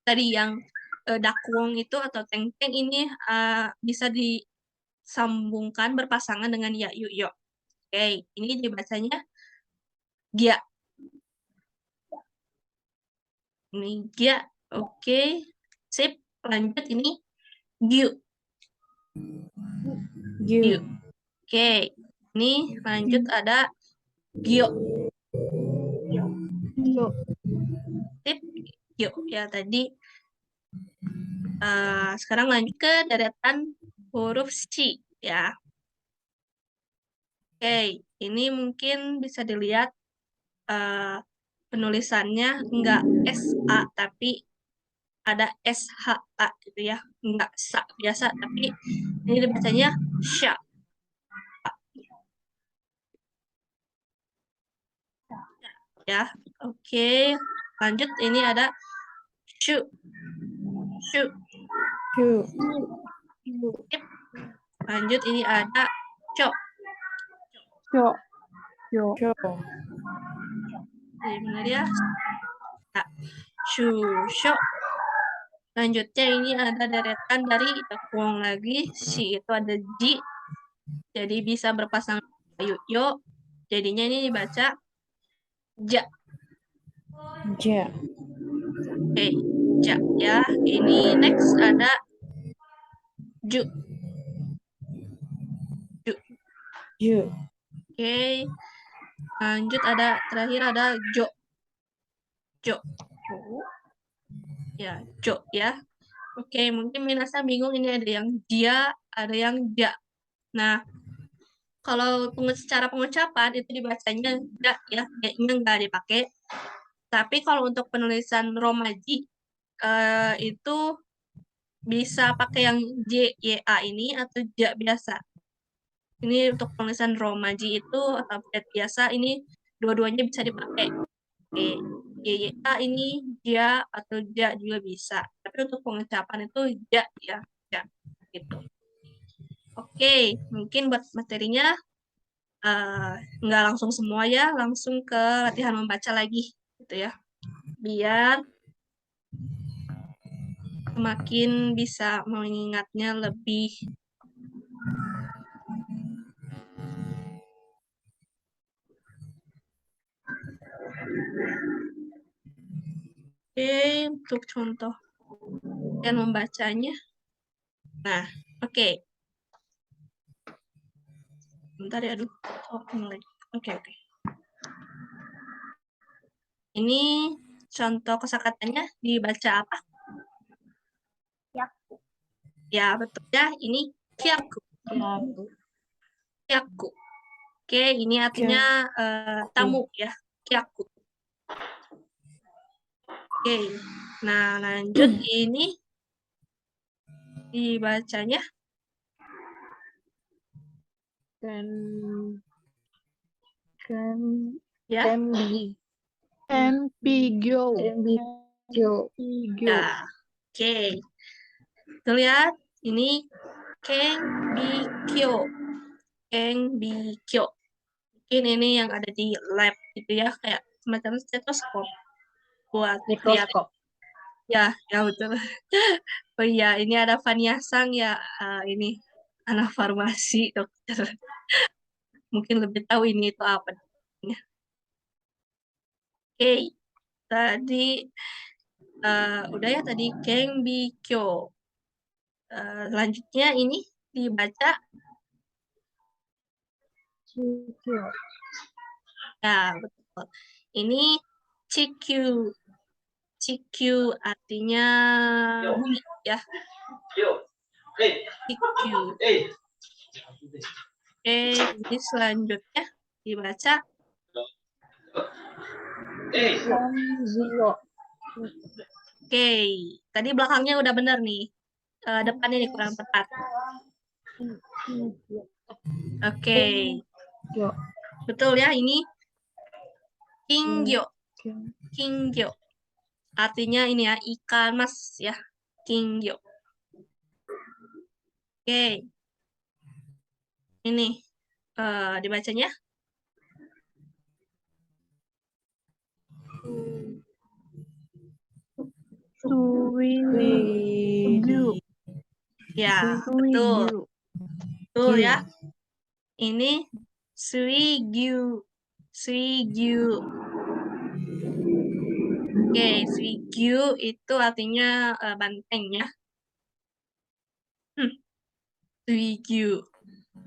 Tadi yang dakwong itu atau teng-teng ini bisa disambungkan berpasangan dengan ya, yu, yo. Oke, ini dibacanya Gia. Ini Gia. Oke. Sip. Lanjut ini Gyu. Gyu. Oke. Ini lanjut ada Gyo. Gyo. Sip. Gyo. Ya, tadi. Sekarang lanjut ke deretan huruf C. Ya. Oke. Ini mungkin bisa dilihat penulisannya enggak SA, tapi ada SHA gitu ya. Enggak sa biasa, tapi ini dibacanya sya. Ya, oke. Lanjut, ini ada shu. Shu. Shu. Lanjut, ini ada cho. Kyo. Kyo. Cho. Jadi benar ya. Nah, shu, sho. Lanjutnya ini ada deretan dari dakwong lagi. Si itu ada ji. Jadi bisa berpasangan ayu yo. Jadinya ini dibaca ja. Ja. Oke, ja ya. Ini next ada ju. Ju. Ju. Oke. Lanjut terakhir ada jo. Jo. Ya, jo ya. Oke, mungkin Minasa bingung ini ada yang dia, ada yang ja. Nah, kalau secara pengucapan itu dibacanya ja ya, ja-nya nggak dipakai. Tapi kalau untuk penulisan romaji itu bisa pakai yang J, Y, A ini atau ja biasa. Ini untuk penulisan romaji itu atau biasa ini dua-duanya bisa dipakai. Oke. Y, Y, A ini ja atau ja juga bisa. Tapi untuk pengucapan itu ja ya, ja gitu. Oke, mungkin buat materinya nggak langsung semua ya, langsung ke latihan membaca lagi gitu ya. Biar semakin bisa mengingatnya lebih. Oke, untuk contoh dan membacanya. Nah, oke. Bentar ya, aduh. Oh, ini lagi. Oke. Ini contoh kosakatanya dibaca apa? Kyaku. Ya, betul ya. Ini kyaku. Kyaku. Oke, ini artinya tamu ya. Kyaku. Oke. Nah, lanjut ini dibacanya Kan ya. Enpigyo. Ya. Oke. Kita lihat ini Kengbikyo. Kengbikyo. Mungkin ini yang ada di lab gitu ya, kayak semacam stetoskop buat lihat. Mikroskop. Ya, ya betul. Oh iya, ini ada Fania Sang ya, ini anak farmasi, dokter. Mungkin lebih tahu ini itu apa. Oke, tadi udah ya tadi Kengbikyo. Selanjutnya ini dibaca Cikyo. ya betul. Ini Cikyu. Cikyu artinya bumi ya. Cikyu. Oke, ini selanjutnya dibaca Samzio. Oke, tadi belakangnya udah benar nih. Depannya nih kurang tepat. Oke, Yo. betul ya ini Kingyo. Kingyo. Artinya ini ya ikan mas ya. Kingyo. Oke. Ini dibacanya Suigyu. ya, betul. Suigyu. Betul ya. Ini Suigyu. Suigyu. Oke, Suigyu itu artinya banteng ya. Suigyu.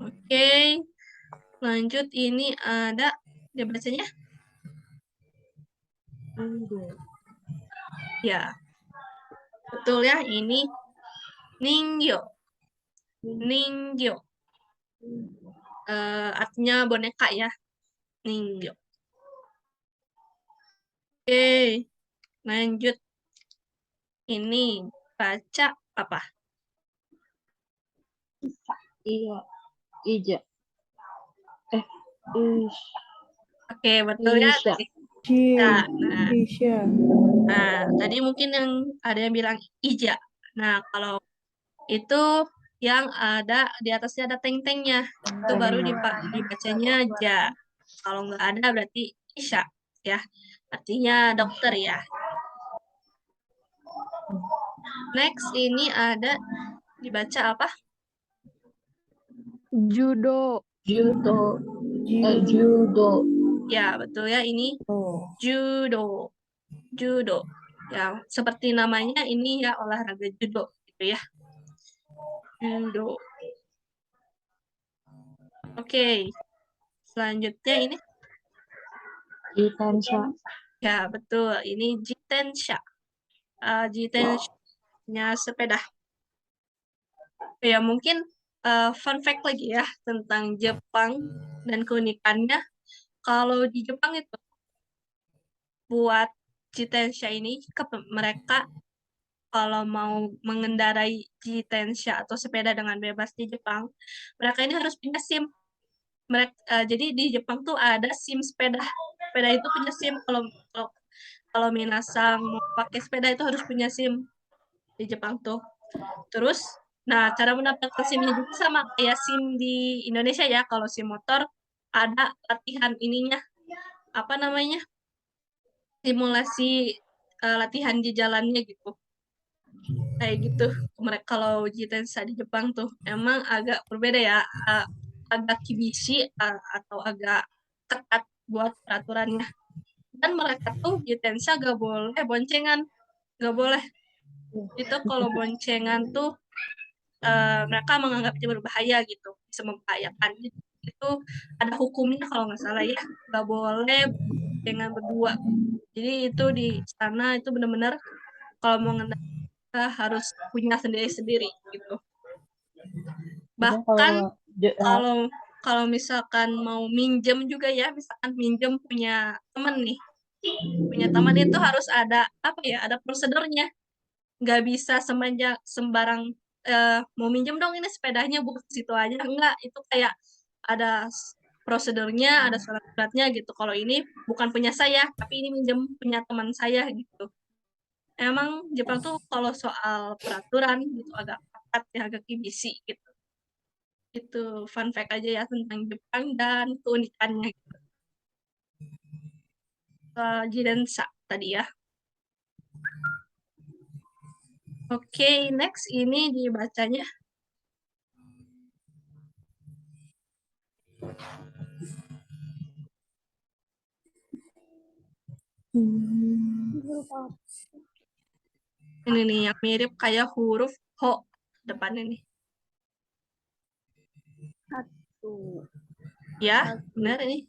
Oke. Lanjut ini ada dia bacanya ya. Betul ya, ini Ningyo. Ningyo. Artinya boneka ya. Ningyo. Oke. Lanjut. Ini baca apa? Iya. Ija. Ish. Oke, betul ya. Isha. Nah, nah, Isha. nah, tadi mungkin yang ada yang bilang ija. Nah, kalau itu yang ada di atasnya ada teng-tengnya. Itu baru dibacanya ja. Kalau nggak ada berarti isya ya. Artinya dokter ya. Next ini ada dibaca apa? Judo. Judo. Judo. Ya, betul ya. Ini Oh. judo. Judo. Ya, seperti namanya ini ya olahraga judo gitu ya. Judo. Oke. Selanjutnya ini Jitensha. ya, betul. Ini jitensha. Jitensha sepeda. Ya, mungkin fun fact lagi ya tentang Jepang dan keunikannya. Kalau di Jepang itu buat jitensha ini mereka kalau mau mengendarai jitensha atau sepeda dengan bebas di Jepang, mereka ini harus punya SIM. Jadi di Jepang tuh ada SIM sepeda. Sepeda itu punya SIM. Kalau kalau Minasang mau pakai sepeda itu harus punya SIM di Jepang tuh. Terus, nah cara mendapatkan SIM-nya juga sama kayak SIM di Indonesia ya. Kalau SIM motor ada latihan ininya, apa namanya? Simulasi latihan di jalannya gitu. Kayak gitu. Mereka kalau jitensha di Jepang tuh emang agak berbeda ya. Agak kibishi atau agak ketat buat peraturannya. Dan mereka tuh jitensha gak boleh boncengan. Gak boleh. Itu kalau boncengan tuh mereka menganggapnya berbahaya gitu, bisa membahayakan. Itu ada hukumnya kalau nggak salah ya, nggak boleh dengan berdua. Jadi itu di sana itu benar-benar kalau mau ngendara harus punya sendiri-sendiri gitu. Bahkan kalau kalau misalkan mau minjem juga ya, misalkan minjem punya teman nih, punya teman itu harus ada apa ya, ada prosedurnya. Nggak bisa sembarang mau minjem dong ini sepedanya buka situ aja. Enggak, itu kayak ada prosedurnya, ada surat-suratnya gitu. Kalau ini bukan punya saya, tapi ini minjem punya teman saya gitu. Emang Jepang tuh kalau soal peraturan gitu agak ketat ya, agak kibisi gitu. Itu fun fact aja ya tentang Jepang dan keunikannya. Jidensa tadi ya. Oke, next ini dibacanya ini nih yang mirip kayak huruf ho depannya nih. Satu. Ya, benar ini.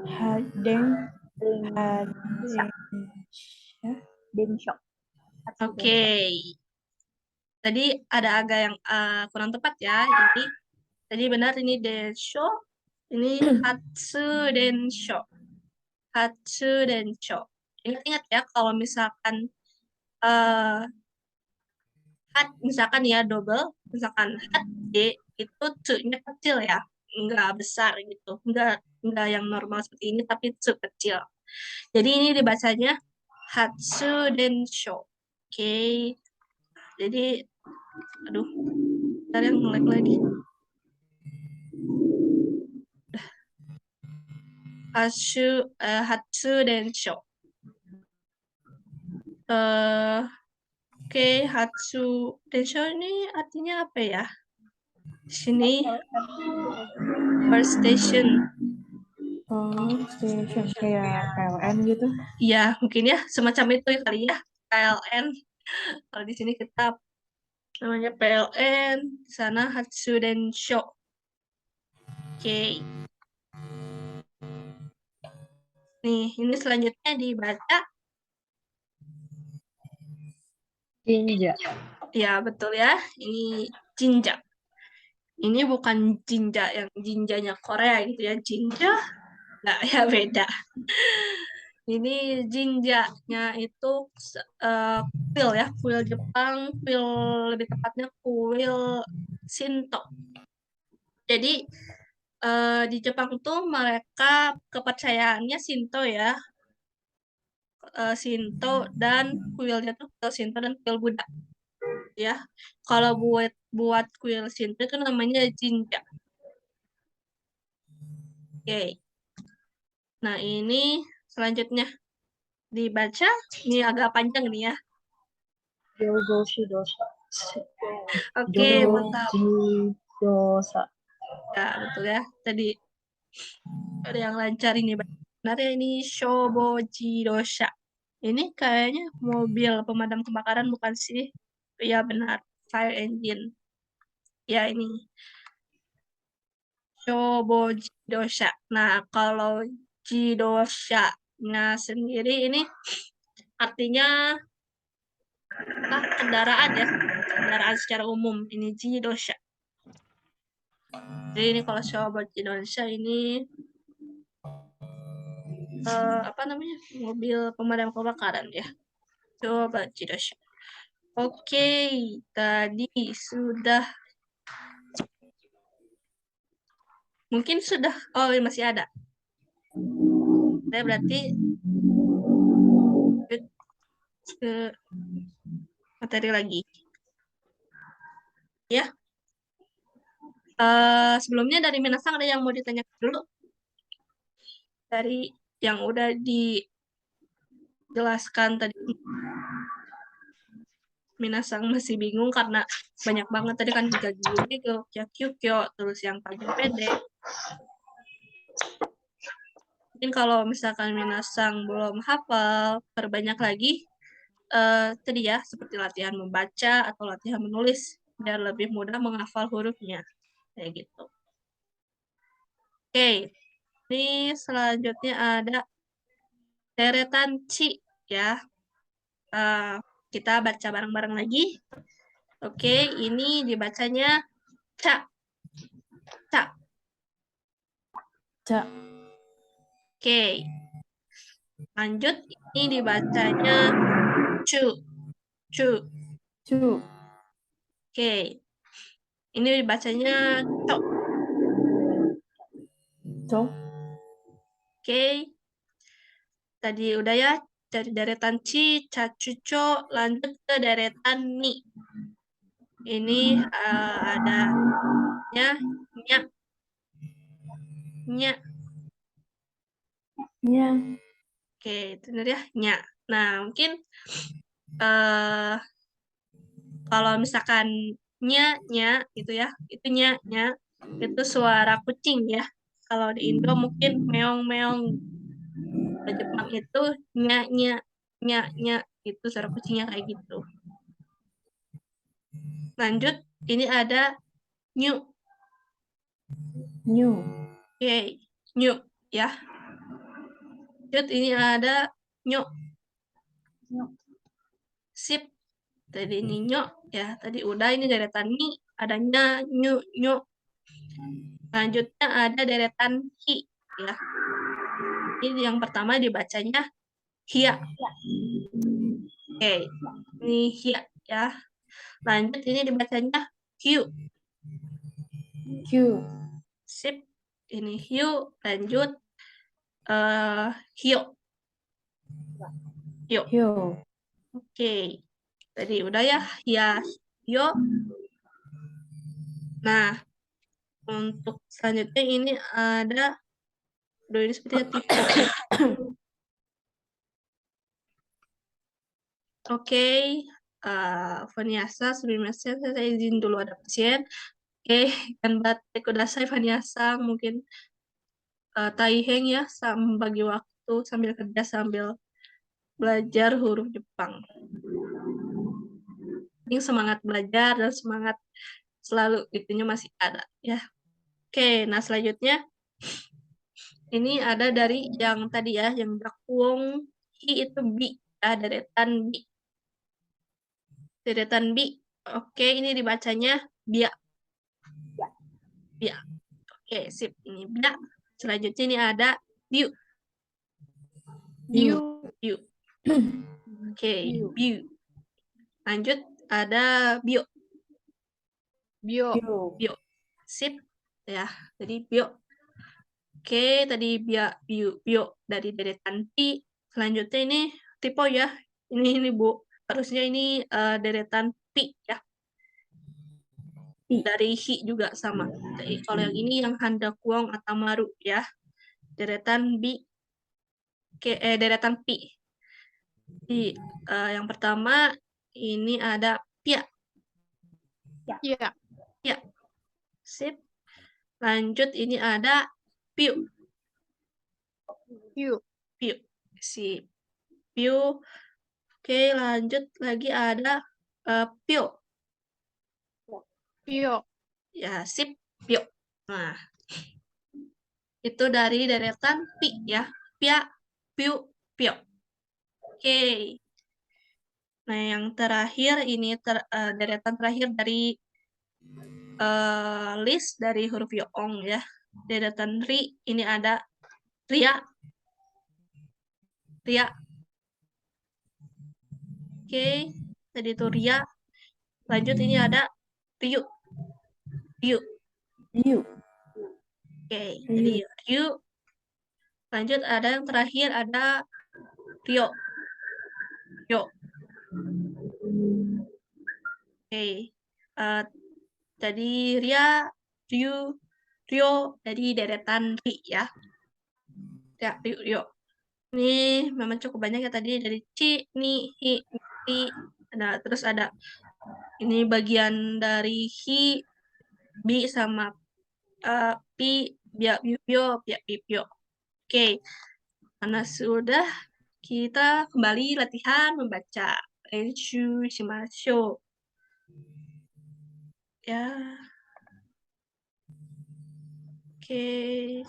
Hadeng. Deng. Densho. Oke. Tadi ada agak yang kurang tepat ya. Ini tadi benar ini densho. Ini hatsu densho. Hatsu densho. Ingat-ingat ya kalau misalkan hat misalkan ya double, misalkan hat D itu C-nya kecil ya, enggak besar gitu. Enggak yang normal seperti ini tapi C kecil. Jadi ini dibacanya hatsu densho. Oke. Jadi aduh, bentar yang nge-lag lagi. Hatsu densho. Oke, hatsu densho ini artinya apa ya? Di sini first station. Oh, station kayak PLN gitu. Ya, mungkin ya semacam itu kali ya, PLN. Kalau di sini kita namanya PLN, di sana Hatsu Densho. Oke. Nih, ini selanjutnya dibaca. Jinja. Ya, betul ya. Ini Jinja. Ini bukan Jinja yang Jinjanya Korea gitu ya. Jinja. Nggak, ya beda. Ini Jinjanya itu kuil ya. Kuil Jepang. Kuil lebih tepatnya kuil Shinto. Jadi di Jepang tuh mereka kepercayaannya Shinto ya. Shinto dan kuilnya tuh kuil Shinto dan kuil Buddha ya. Kalau buat kuil Shinto itu namanya Jinja. Oke. Nah, ini selanjutnya dibaca. Ini agak panjang nih ya. Yogoshi dosa. Oke, mantap. Dosa. Ya, betul ya. Tadi ada yang lancar ini. Benar ya, ini Shoboji Dosha. Ini kayaknya mobil pemadam kebakaran bukan sih? Ya, benar. Fire engine. Ya, ini. Shoboji Dosha. Nah, kalau Jidosha-nya sendiri ini artinya kendaraan ya. Kendaraan secara umum. Ini Jidosha. Jadi ini kalau Shoboji Dosha ini apa namanya? Mobil pemadam kebakaran ya. Shoboji Dosha. Oke, tadi sudah. Mungkin sudah. Oh, masih ada. Saya berarti ke materi lagi. Ya. Sebelumnya dari Minasang ada yang mau ditanyakan dulu? Dari yang udah dijelaskan tadi. Minasang masih bingung karena banyak banget tadi kan juga gini ke Kyokyo, terus yang panjang pendek. Mungkin kalau misalkan Minasang belum hafal, perbanyak lagi tadi ya, seperti latihan membaca atau latihan menulis, biar lebih mudah menghafal hurufnya. Kayak gitu. Oke, ini selanjutnya ada deretan Ci, ya. Kita baca bareng-bareng lagi. Oke, ini dibacanya Ca. Ca. Ca. Oke. Lanjut, ini dibacanya Cu. Cu. Cu. Oke. Ini dibacanya Cok. Cok. Oke. Tadi udah ya, dari deretan Ci, Ca, Cuco, lanjut ke deretan Ni. Ini ada nya nya nya. Nya. Oke, itu benar ya, nya. Nah, mungkin eh kalau misalkan nya gitu ya, itu nya itu suara kucing ya. Kalau di Indo mungkin meong meong. Kalau Jepang itu nya itu suara kucingnya kayak gitu. Lanjut, ini ada new. New. Oke, new ya. Lanjut, ini ada new. Sip. Tadi ini new ya. Tadi udah ini deretan ni, adanya new. Selanjutnya ada deretan hi ya. Ini yang pertama dibacanya hia. Oke, ini hia ya. Lanjut ini dibacanya hiu. Q. Sip. Ini hiu. Lanjut hio. Hio. Hyo. Oke. Tadi udah ya, hia, hio. Nah, untuk selanjutnya ini ada ini sepertinya tipe. Oke, Vaniasa, sebelumnya saya izin dulu ada pasien. Oke, kan batik udah saya Vaniasa, mungkin Taiheng ya, bagi waktu sambil kerja sambil belajar huruf Jepang. Ini semangat belajar dan semangat selalu itunya masih ada ya. Oke, nah selanjutnya ini ada dari yang tadi ya, yang dakwong hi itu bi ya, deretan bi. Deretan bi. Oke, ini dibacanya bia. Bia. Oke, sip. Ini bia. Selanjutnya ini ada biu. Biu. Biu. Oke, biu. Lanjut ada bio. Bio. Bio. Sip. Ya, jadi bio. Oke, tadi bio dari deretan pi. Selanjutnya ini tipe ya. Ini Bu. Harusnya ini deretan pi ya. Pi. Dari hi juga sama. Jadi, kalau yang ini yang handa kuong atau maru ya. Deretan bi. Deretan pi. Di yang pertama ini ada pia. Iya. Pia. Sip. Lanjut ini ada piu. Piu. Piu. Si piu. Oke, lanjut lagi ada pio. Pio. Ya, sip. Pio. Nah, itu dari deretan pi ya. Pia, piu, pio. Oke. Nah, yang terakhir ini deretan terakhir dari list dari huruf yoong ya. Deretan ri ini ada ria. Ria. Oke, tadi itu ria. Lanjut ini ada riu. Riu. Biu. Oke, jadi riu. Lanjut ada yang terakhir ada rio. Rio. Oke. Jadi ria, riu, rio, jadi deretan ri ya. Ya, riu, rio. Ini memang cukup banyak ya tadi dari ci, ni, hi, ti. Nah, terus ada ini bagian dari hi, bi sama pi, bia, bio, bia, pipio. Oke, karena sudah kita kembali latihan membaca. Renshu shimashou. Ya. Oke.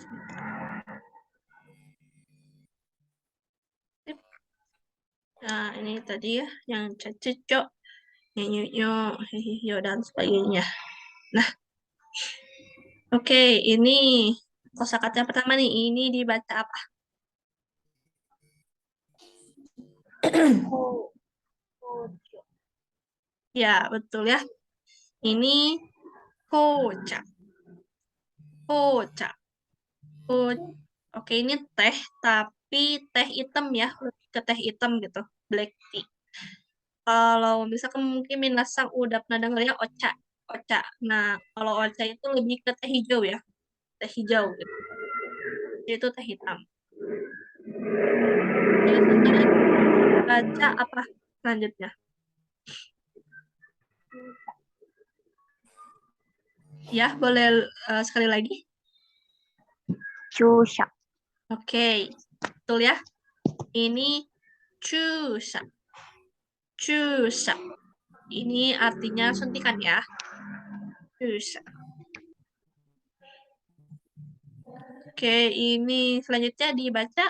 Nah, ini tadi ya yang cecok, nyanyi, hihiyo, dan sebagainya. Nah, oke, ini kosakata yang pertama nih, ini dibaca apa? Ya, betul ya. Ini kocha. Kocha. Oke, ini teh, tapi teh hitam ya, lebih ke teh hitam gitu, black tea. Kalau misalkan mungkin minasang udah pernah denger ya, ocha. ocha. Nah, kalau ocha itu lebih ke teh hijau ya. Teh hijau gitu. Itu teh hitam. Oke, sekarang baca apa selanjutnya? Ya, boleh sekali lagi. Chusha. Oke, betul ya. Ini chusa. Chusa. Ini artinya suntikan ya. Chusa. Oke, ini selanjutnya dibaca.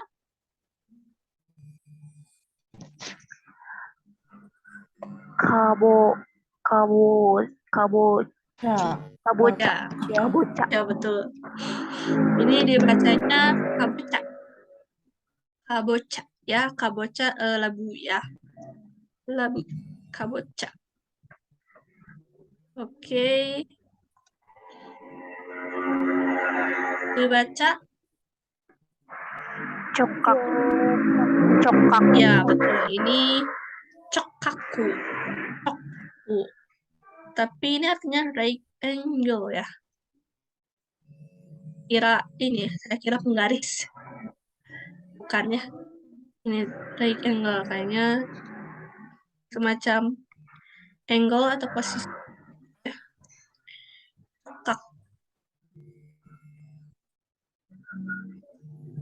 Kabo. Kabo. Kabo. Ya. Kabocha. Ya, Kabocha. ya betul. Ini dibacanya kabocha. Kabocha. Ya, kabocha labu ya. Labu. Kabocha. Oke. Dibaca. Cokak. Cokak. Ya, betul. Ini cokaku. Cokaku. Tapi ini artinya right angle ya. Saya kira penggaris. Bukan ya. Ini right angle. Kayaknya semacam angle atau posisi. Cokak.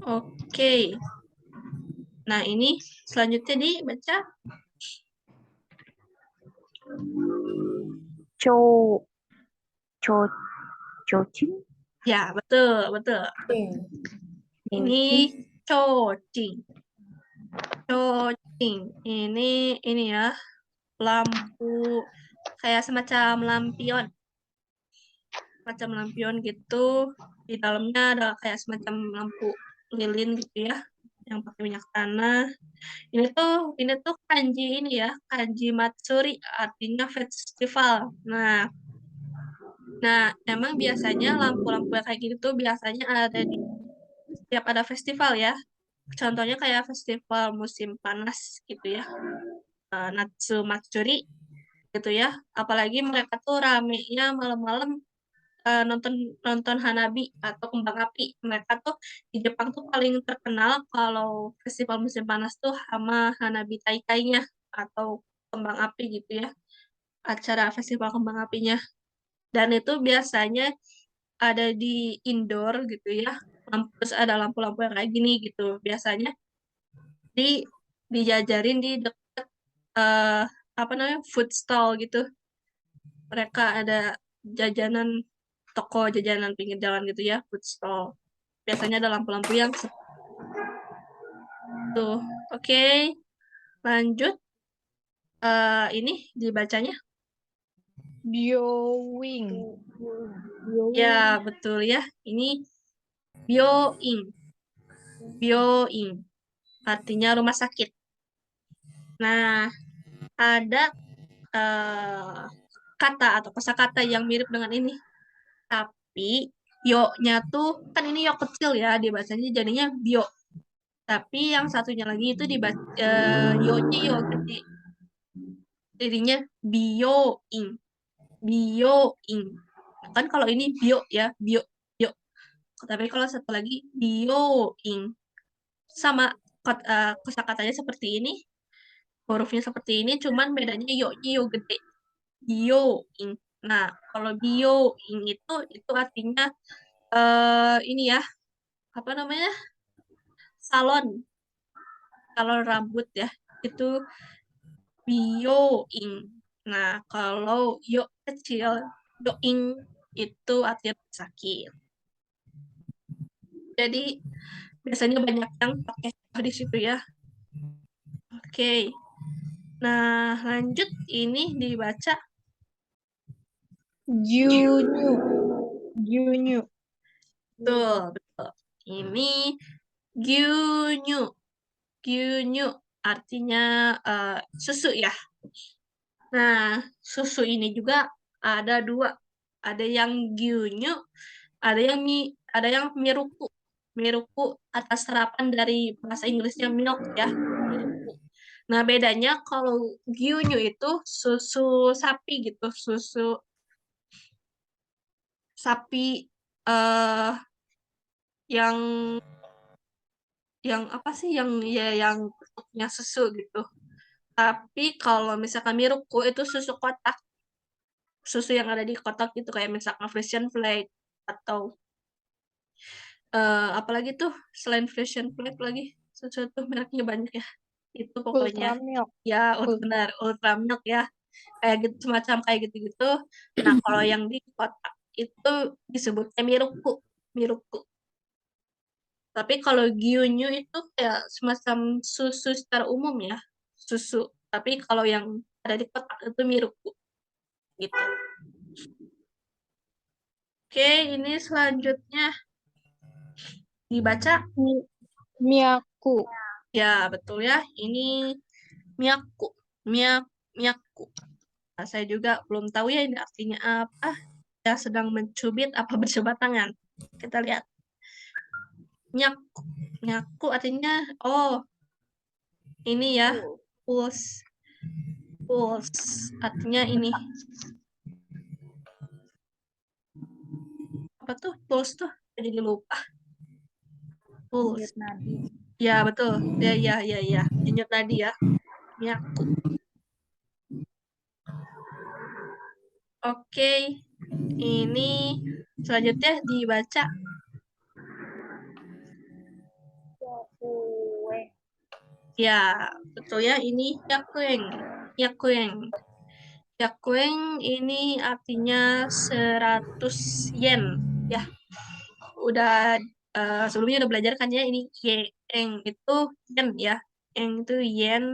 Oke. Nah, ini selanjutnya dibaca. Co. Co. Cocing. Ya, betul, betul. Ini cocing. Cocing. Ini ya, lampu kayak semacam lampion. Semacam lampion gitu. Di dalamnya ada kayak semacam lampu lilin gitu ya, yang pakai minyak tanah. Ini tuh kanji ini ya, kanji matsuri artinya festival. Nah, emang biasanya lampu-lampu yang kayak gitu tuh biasanya ada di setiap ada festival ya. Contohnya kayak festival musim panas gitu ya, Natsu Matsuri gitu ya. Apalagi mereka tuh ramenya malam-malam nonton nonton Hanabi atau kembang api. Mereka tuh di Jepang tuh paling terkenal kalau festival musim panas tuh sama Hanabi Taikainya atau kembang api gitu ya. Acara festival kembang apinya. Dan itu biasanya ada di indoor gitu ya. Terus ada lampu-lampu yang kayak gini gitu. Biasanya di dijajarin di dekat eh, apa namanya food stall gitu. Mereka ada jajanan toko jajanan pinggir jalan gitu ya, food stall. Biasanya ada lampu-lampu yang seperti itu. Oke, lanjut. Ini dibacanya. Biowing. Ya, betul ya. Ini bioing. Bioing. Artinya rumah sakit. Nah, ada eh, kata atau kosakata yang mirip dengan ini. Tapi yo-nya tuh kan ini yo kecil ya dibacanya jadinya bio. Tapi yang satunya lagi itu dibaca yo-nya yo gede. Jadinya bioing. Bioing. Kan kalau ini bio ya, bio. Tapi kalau satu lagi bioing. Sama kosakatanya seperti ini, hurufnya seperti ini, cuman bedanya yo-nya yo gede. Bioing. Nah, kalau bioing itu artinya ini ya, apa namanya? Salon, salon rambut ya. Itu bioing. Nah, kalau yo kecil, yoing itu artinya sakit. Jadi biasanya banyak yang pakai di situ ya. Oke. Nah, lanjut ini dibaca. Junyu. Junyu. Betul, betul. Ini gyunyu. Gyunyu artinya susu ya. Nah, susu ini juga ada dua. Ada yang gyunyu, ada yang miruku. Miruku atas serapan dari bahasa Inggrisnya milk ya. Miruku. Nah, bedanya kalau gyunyu itu susu sapi gitu, susu sapi eh yang apa sih yang bentuknya susu gitu. Tapi kalau misalkan miruku itu susu kotak, susu yang ada di kotak itu kayak misalkan Frisian Flake atau apalagi tuh selain Frisian Flake lagi susu tuh mereknya banyak ya. Itu pokoknya Ultra milk. ya benar ultra milk ya kayak gitu semacam kayak gitu-gitu. Nah, kalau yang di kotak itu disebutnya miruku, miruku. Tapi kalau gyunyu itu kayak semacam susu secara umum ya, susu. Tapi kalau yang ada di kotak itu miruku gitu. Oke, ini selanjutnya dibaca. Miyaku. Ya, betul ya. Ini miyaku. Miyaku. Nah, saya juga belum tahu ya ini artinya apa. Ya, sedang mencubit apa bercoba tangan. Kita lihat. Nyaku. Nyaku artinya, oh, ini ya, pulse. Pulse. Artinya ini. Apa tuh? Pulse tuh? Jadi lupa. Pulse. Ya, betul. Ya. Denyut tadi ya. Nyaku. Oke. Ini selanjutnya dibaca. Ya, betul ya. Ini yakueng. Yakueng. Yakueng ini artinya 100 yen. Ya, udah sebelumnya udah belajar kan ya ini yen itu yen ya. Yen itu yen,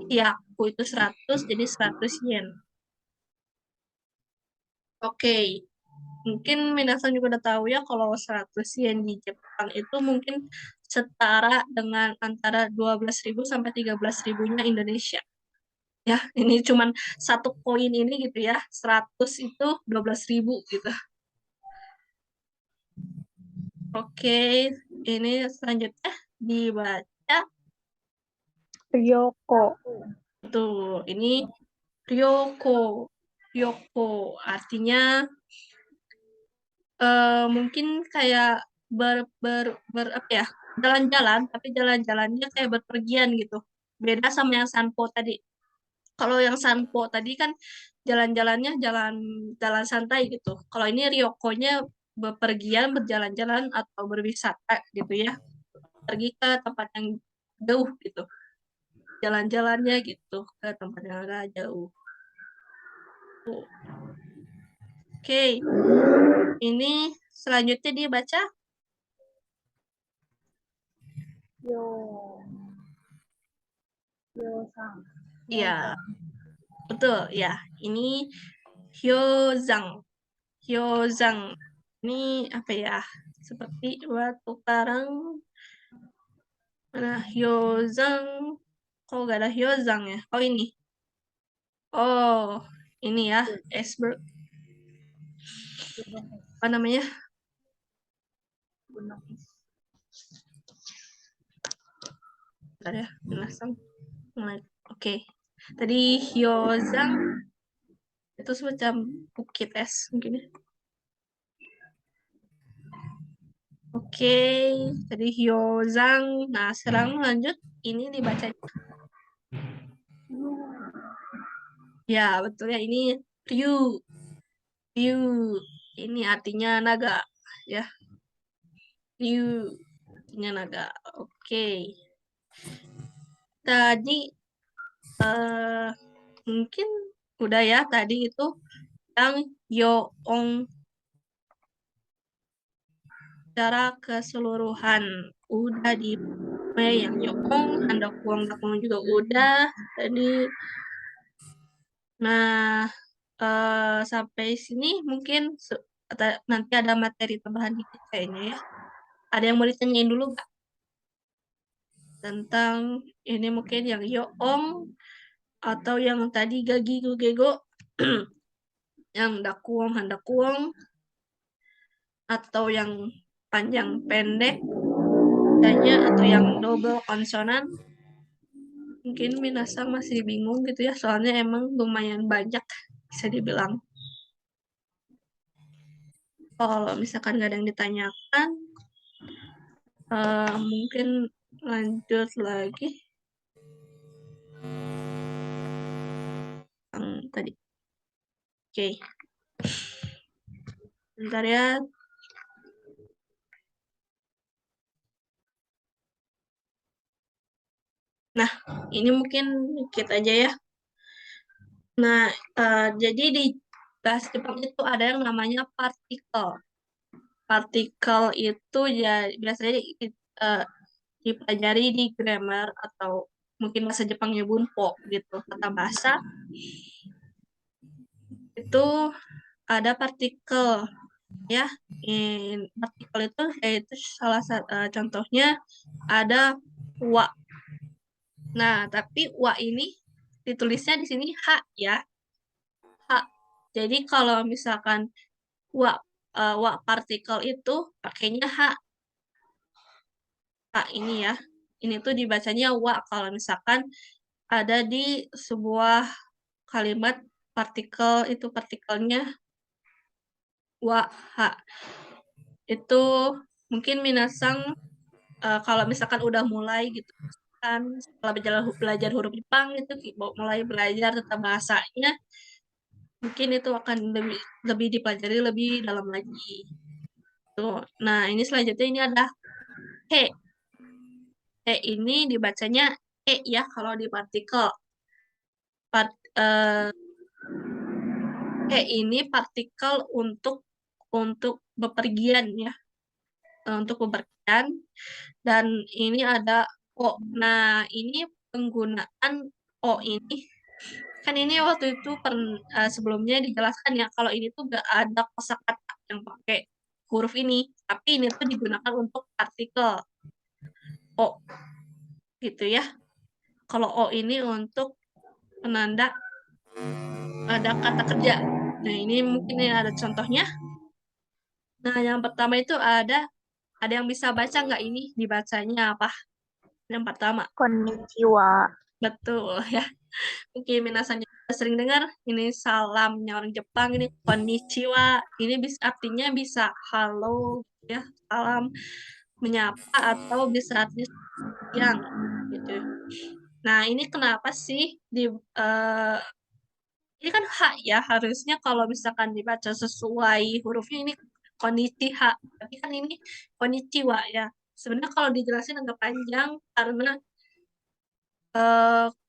yaku itu 100 jadi 100 yen. Oke. Mungkin minasan juga udah tahu ya kalau 100 yen di Jepang itu mungkin setara dengan antara 12.000 sampai 13.000-nya Indonesia. Ya, ini cuman satu koin ini gitu ya. 100 itu 12.000 gitu. Oke, ini selanjutnya dibaca Ryoko. tuh. Ini Ryoko. Ryoko artinya mungkin kayak apa ya? Jalan-jalan, tapi jalan-jalannya kayak berpergian gitu. Beda sama yang Sanpo tadi. Kalau yang Sanpo tadi kan jalan-jalannya jalan jalan santai gitu. Kalau ini Ryokonya bepergian, berjalan-jalan atau berwisata gitu ya. Pergi ke tempat yang jauh gitu. Jalan-jalannya gitu ke tempat yang agak jauh. Tuh. Oke, ini selanjutnya dia baca. Iya, betul ya. Ini Hyozang. Hyozang. Ini apa ya? Seperti batu karang. Mana Hyozang? Kok gak ada Hyozang ya? Oh ini. Oh, ini ya. Iceberg. Apa namanya? Bentar ya. Binasang. Oke. Tadi Hyozang itu semacam bukit es mungkin ya. Oke, tadi Hyozang. Nah, sekarang lanjut. Ini dibaca. Ya, betul ya. Ini Ryu. Ryu. Ini artinya naga. Ya, Ryu. Artinya naga. Oke. Tadi eh mungkin udah ya. Tadi itu yang Yoong secara keseluruhan. Udah di yang Yoong, Handakuang Dakuang juga udah. Tadi, nah sampai sini mungkin nanti ada materi tambahan dikit kayaknya ya. Ada yang mau ditanyain dulu nggak? Tentang ini mungkin yang Yoong atau yang tadi Gagi Gugego yang Dakuang Handakuang atau yang panjang pendek tanya atau yang double konsonan mungkin Minasa masih bingung gitu ya soalnya emang lumayan banyak bisa dibilang. Kalau misalkan nggak ada yang ditanyakan, mungkin lanjut lagi yang tadi. Oke. Bentar ya. Nah, ini mungkin dikit aja ya. Nah, jadi di bahasa Jepang itu ada yang namanya partikel. Partikel itu ya biasanya dipelajari di grammar atau mungkin bahasa Jepangnya bunpo gitu. Kata bahasa itu ada partikel ya. Partikel itu yaitu salah satu contohnya ada wa. Nah, tapi wa ini ditulisnya di sini h ya. H. Jadi kalau misalkan wa partikel itu pakainya h. H ini ya. Ini tuh dibacanya wa kalau misalkan ada di sebuah kalimat partikel itu partikelnya wa h. Itu mungkin minasang kalau misalkan udah mulai gitu kan setelah belajar huruf Jepang itu mulai belajar tentang bahasanya mungkin itu akan lebih dipelajari lebih dalam lagi. Tuh. Nah, ini selanjutnya ini ada he. He ini dibacanya e ya kalau di partikel. Eh, he ini partikel untuk bepergian ya, untuk bepergian dan ini ada o. Nah, ini penggunaan o ini kan ini waktu itu sebelumnya dijelaskan ya kalau ini tuh gak ada kosakata yang pakai huruf ini, tapi ini tuh digunakan untuk partikel o gitu ya. Kalau o ini untuk penanda ada kata kerja. Nah, ini mungkin ada contohnya. Nah, yang pertama itu ada yang bisa baca nggak ini dibacanya apa? Yang pertama, Konnichiwa. betul ya. Mungkin minasan sering dengar ini salamnya orang Jepang ini konnichiwa. Ini artinya bisa halo ya, salam menyapa atau bisa artinya siang gitu. Nah, ini kenapa sih eh, ini kan H ya, harusnya kalau misalkan dibaca sesuai hurufnya ini konnichiwa, tapi kan ini konnichiwa ya. Sebenarnya kalau dijelasin agak panjang karena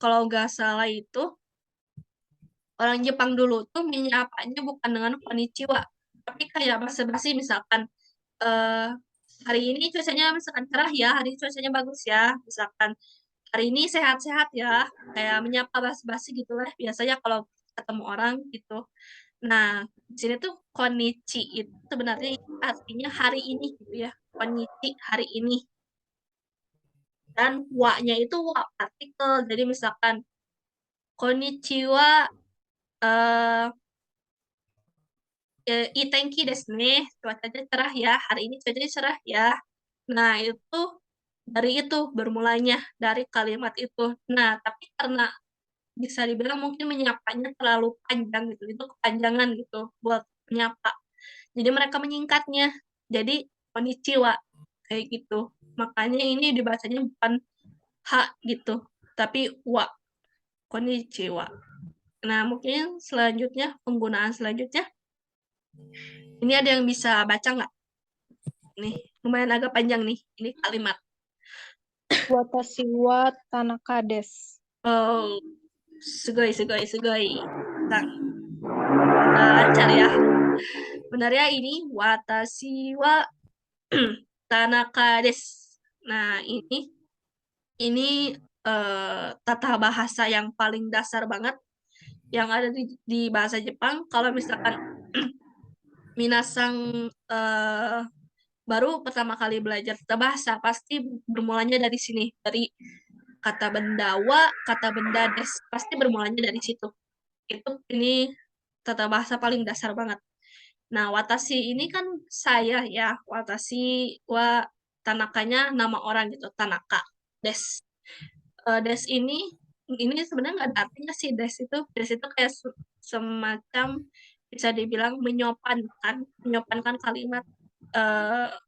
kalau nggak salah itu orang Jepang dulu tuh menyapanya bukan dengan konnichiwa, tapi kayak basa-basi misalkan eh, hari ini cuacanya misalkan cerah ya, hari ini cuacanya bagus ya, misalkan hari ini sehat-sehat ya, kayak menyapa basa-basi gitu lah biasanya kalau ketemu orang gitu. Nah, di sini tuh konichi itu sebenarnya artinya hari ini gitu ya. Konichi hari ini. Dan wa-nya itu wa partikel. Jadi misalkan konnichiwa eh itenki desu ne. Cuacanya cerah ya. Hari ini cuacanya cerah ya. Nah, itu dari itu bermulanya dari kalimat itu. Nah, tapi karena bisa dibilang mungkin menyapanya terlalu panjang gitu. Itu kepanjangan gitu buat menyapa. Jadi mereka menyingkatnya. Jadi konnichiwa kayak gitu. Makanya ini dibacanya bukan H gitu, tapi wa. Konnichiwa. Nah, mungkin selanjutnya penggunaan selanjutnya. Ini ada yang bisa baca nggak? Nih, lumayan agak panjang nih. Ini kalimat. Watashi wa Tanaka desu. Oh, sugoi, sugoi, sugoi. Nah, lancar ya. Benar ya ini watashi wa Tanaka desu. Nah, ini tata bahasa yang paling dasar banget yang ada di bahasa Jepang. Kalau misalkan minasang baru pertama kali belajar tata bahasa, pasti bermulanya dari sini, dari kata benda wa, kata benda des, pasti bermulanya dari situ. Ini tata bahasa paling dasar banget. Nah, watashi ini kan saya ya, watashi wa tanakanya nama orang gitu, tanaka des. Des ini sebenarnya nggak ada artinya sih des itu kayak semacam bisa dibilang menyopankan kalimat.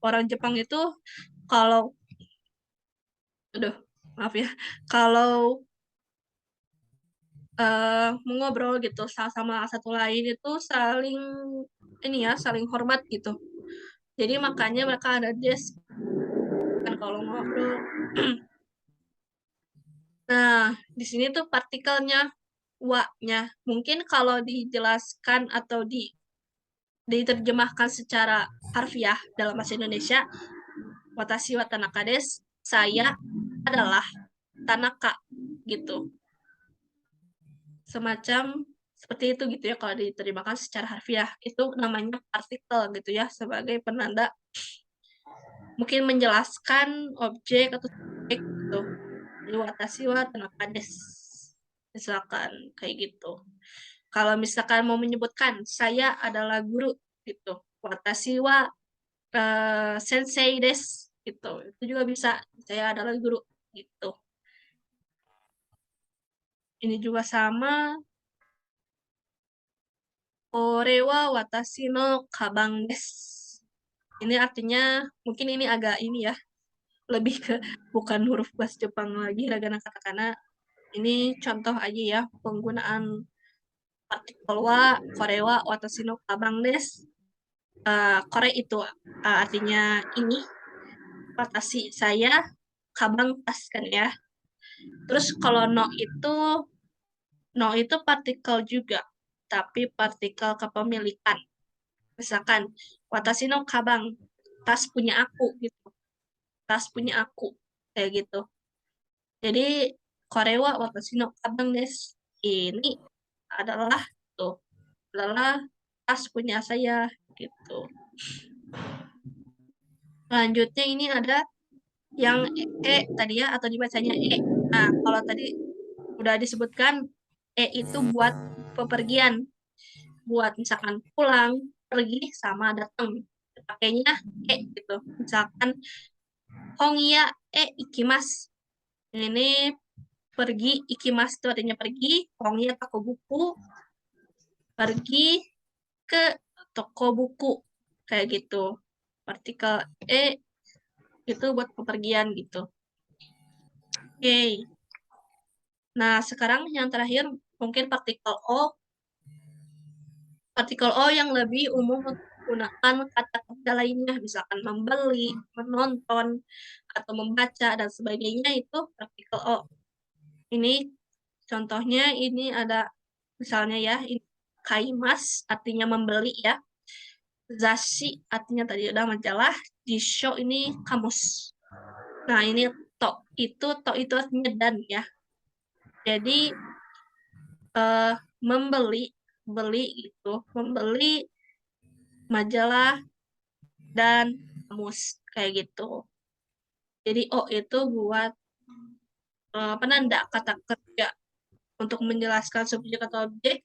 Orang Jepang itu kalau, aduh, maaf ya, kalau mengobrol gitu sama satu lain itu saling ini ya, saling hormat gitu. Jadi makanya mereka ada desk kan kalau ngobrol. Nah, di sini tuh partikelnya wa-nya. Mungkin kalau dijelaskan atau diterjemahkan secara harfiah dalam bahasa Indonesia, watashi wa tanaka desu, saya adalah Tanaka gitu. Semacam seperti itu gitu ya kalau diterjemahkan secara harfiah. Itu namanya partikel gitu ya sebagai penanda mungkin menjelaskan objek atau subjek gitu. Jadi watashi wa tanaka desu. Misalkan kayak gitu. Kalau misalkan mau menyebutkan saya adalah guru gitu. Watashi wa sensei desu gitu. Itu juga bisa. Saya adalah guru gitu. Ini juga sama. Ore wa watashi no kabang desu. Ini artinya mungkin ini agak ini ya, lebih ke bukan huruf bahasa Jepang lagi, hiragana katakana. Ini contoh aja ya penggunaan partikel wa, kore wa watashi no kabang desu. Kore itu artinya ini, watashi saya, kabang tas kan ya. Terus kalau no itu partikel juga, tapi partikel kepemilikan. Misalkan watashi no kabang, tas punya aku gitu. Tas punya aku kayak gitu. Jadi korewa watashi no kabang desu. Ini adalah tuh adalah tas punya saya gitu. Selanjutnya ini ada yang tadi ya atau dibacanya e. Nah, kalau tadi udah disebutkan itu buat pepergian, buat misalkan pulang, pergi sama datang. Pakainya gitu. Misalkan Hongya ikimasu. Ini pergi, ikimasu itu artinya pergi, Hongya toko buku, pergi ke toko buku. Kayak gitu. Partikel itu buat pepergian gitu. Oke. Nah, sekarang yang terakhir mungkin partikel O. Partikel O yang lebih umum menggunakan kata-kata lainnya, misalkan membeli, menonton, atau membaca, dan sebagainya itu partikel O. Ini contohnya ini ada misalnya ya, ini kaimas artinya membeli ya. Zashi artinya tadi udah majalah, jisho ini kamus. Nah, ini to itu artinya dan ya. Jadi membeli gitu, membeli majalah dan kamus kayak gitu. Jadi O itu buat penanda kata kerja untuk menjelaskan subjek atau objek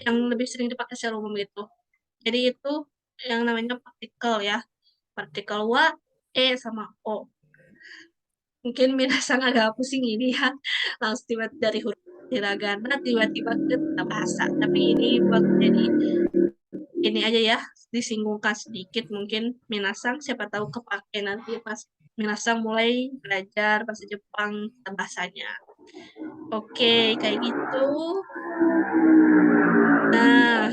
yang lebih sering dipakai secara umum itu. Jadi itu yang namanya partikel ya. Partikel wa, sama o. Mungkin minasan agak pusing ini ya. Langsung tiba dari huruf hiragana tiba-tiba ke bahasa. Tapi ini buat jadi ini aja ya, disinggungkan sedikit mungkin minasang siapa tahu kepake nanti pas minasang mulai belajar bahasa Jepang bahasanya. Oke, kayak gitu. Nah,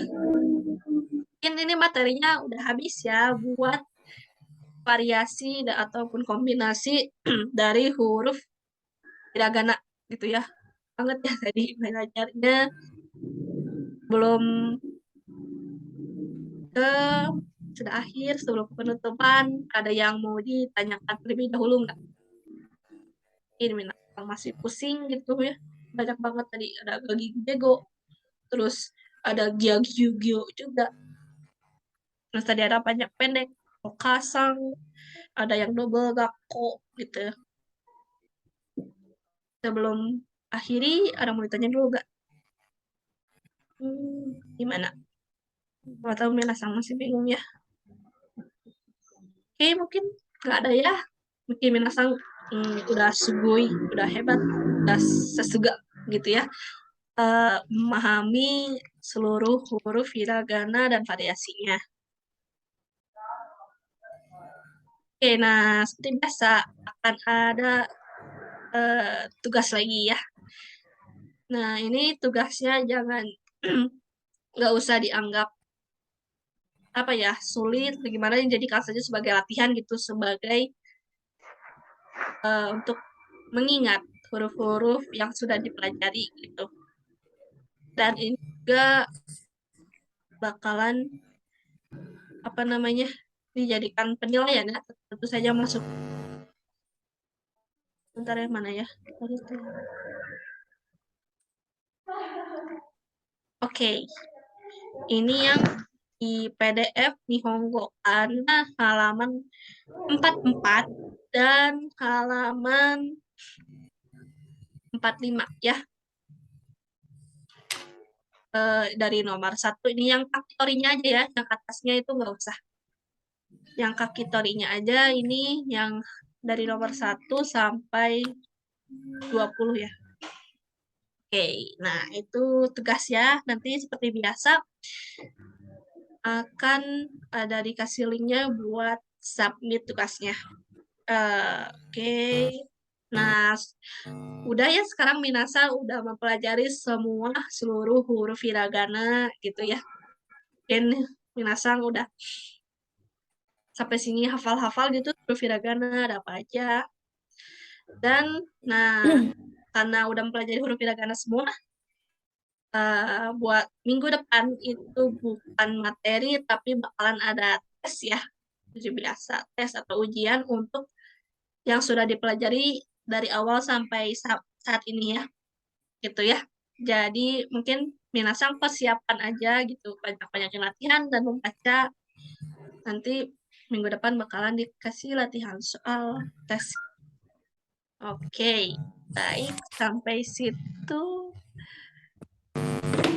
mungkin ini materinya udah habis ya buat variasi ataupun kombinasi dari huruf hiragana gitu ya. Banget ya tadi belajarnya belum ke sudah akhir sebelum penutupan ada yang mau ditanyakan terlebih dahulu nggak? Ini minat masih pusing gitu ya. Banyak banget tadi ada Gagi Gego, terus ada Gyagyu juga. Terus tadi ada banyak pendek, Okasang, ada yang double Gakko gitu ya. Sebelum akhiri, ada mau ditanya dulu gak? Gimana? Atau Minasang masih bingung ya? Oke, mungkin nggak ada ya. Mungkin Minasang udah sugoi, udah hebat, udah sesuga gitu ya. memahami seluruh huruf hiragana dan variasinya. Oke, nah seperti biasa akan ada tugas lagi ya. Nah, ini tugasnya jangan nggak usah dianggap apa ya sulit, bagaimana dijadikan saja sebagai latihan gitu, sebagai untuk mengingat huruf-huruf yang sudah dipelajari gitu. Dan ini juga bakalan apa namanya dijadikan penilaian ya, tentu saja masuk. Bentar ya, mana ya? Oke, ini yang di PDF Nihongo karena halaman 44 dan halaman 45 ya. Dari nomor 1 ini yang kakitorinya aja ya, yang atasnya itu nggak usah. Yang kakitorinya aja, ini yang dari nomor 1 sampai 20 ya. Oke, nah itu tugas ya. Nanti seperti biasa akan ada dikasih linknya buat submit tugasnya. Oke. Nah, udah ya sekarang Minasa udah mempelajari semua seluruh huruf hiragana gitu ya. Dan Minasa udah sampai sini hafal-hafal gitu huruf hiragana ada apa aja. Dan nah, karena udah mempelajari huruf hiragana semua, buat minggu depan itu bukan materi tapi bakalan ada tes ya. Uji biasa, tes atau ujian untuk yang sudah dipelajari dari awal sampai saat ini ya. Gitu ya. Jadi mungkin minasang persiapan aja gitu, banyak-banyakin latihan dan membaca. Nanti minggu depan bakalan dikasih latihan soal tes. Oke, baik sampai situ.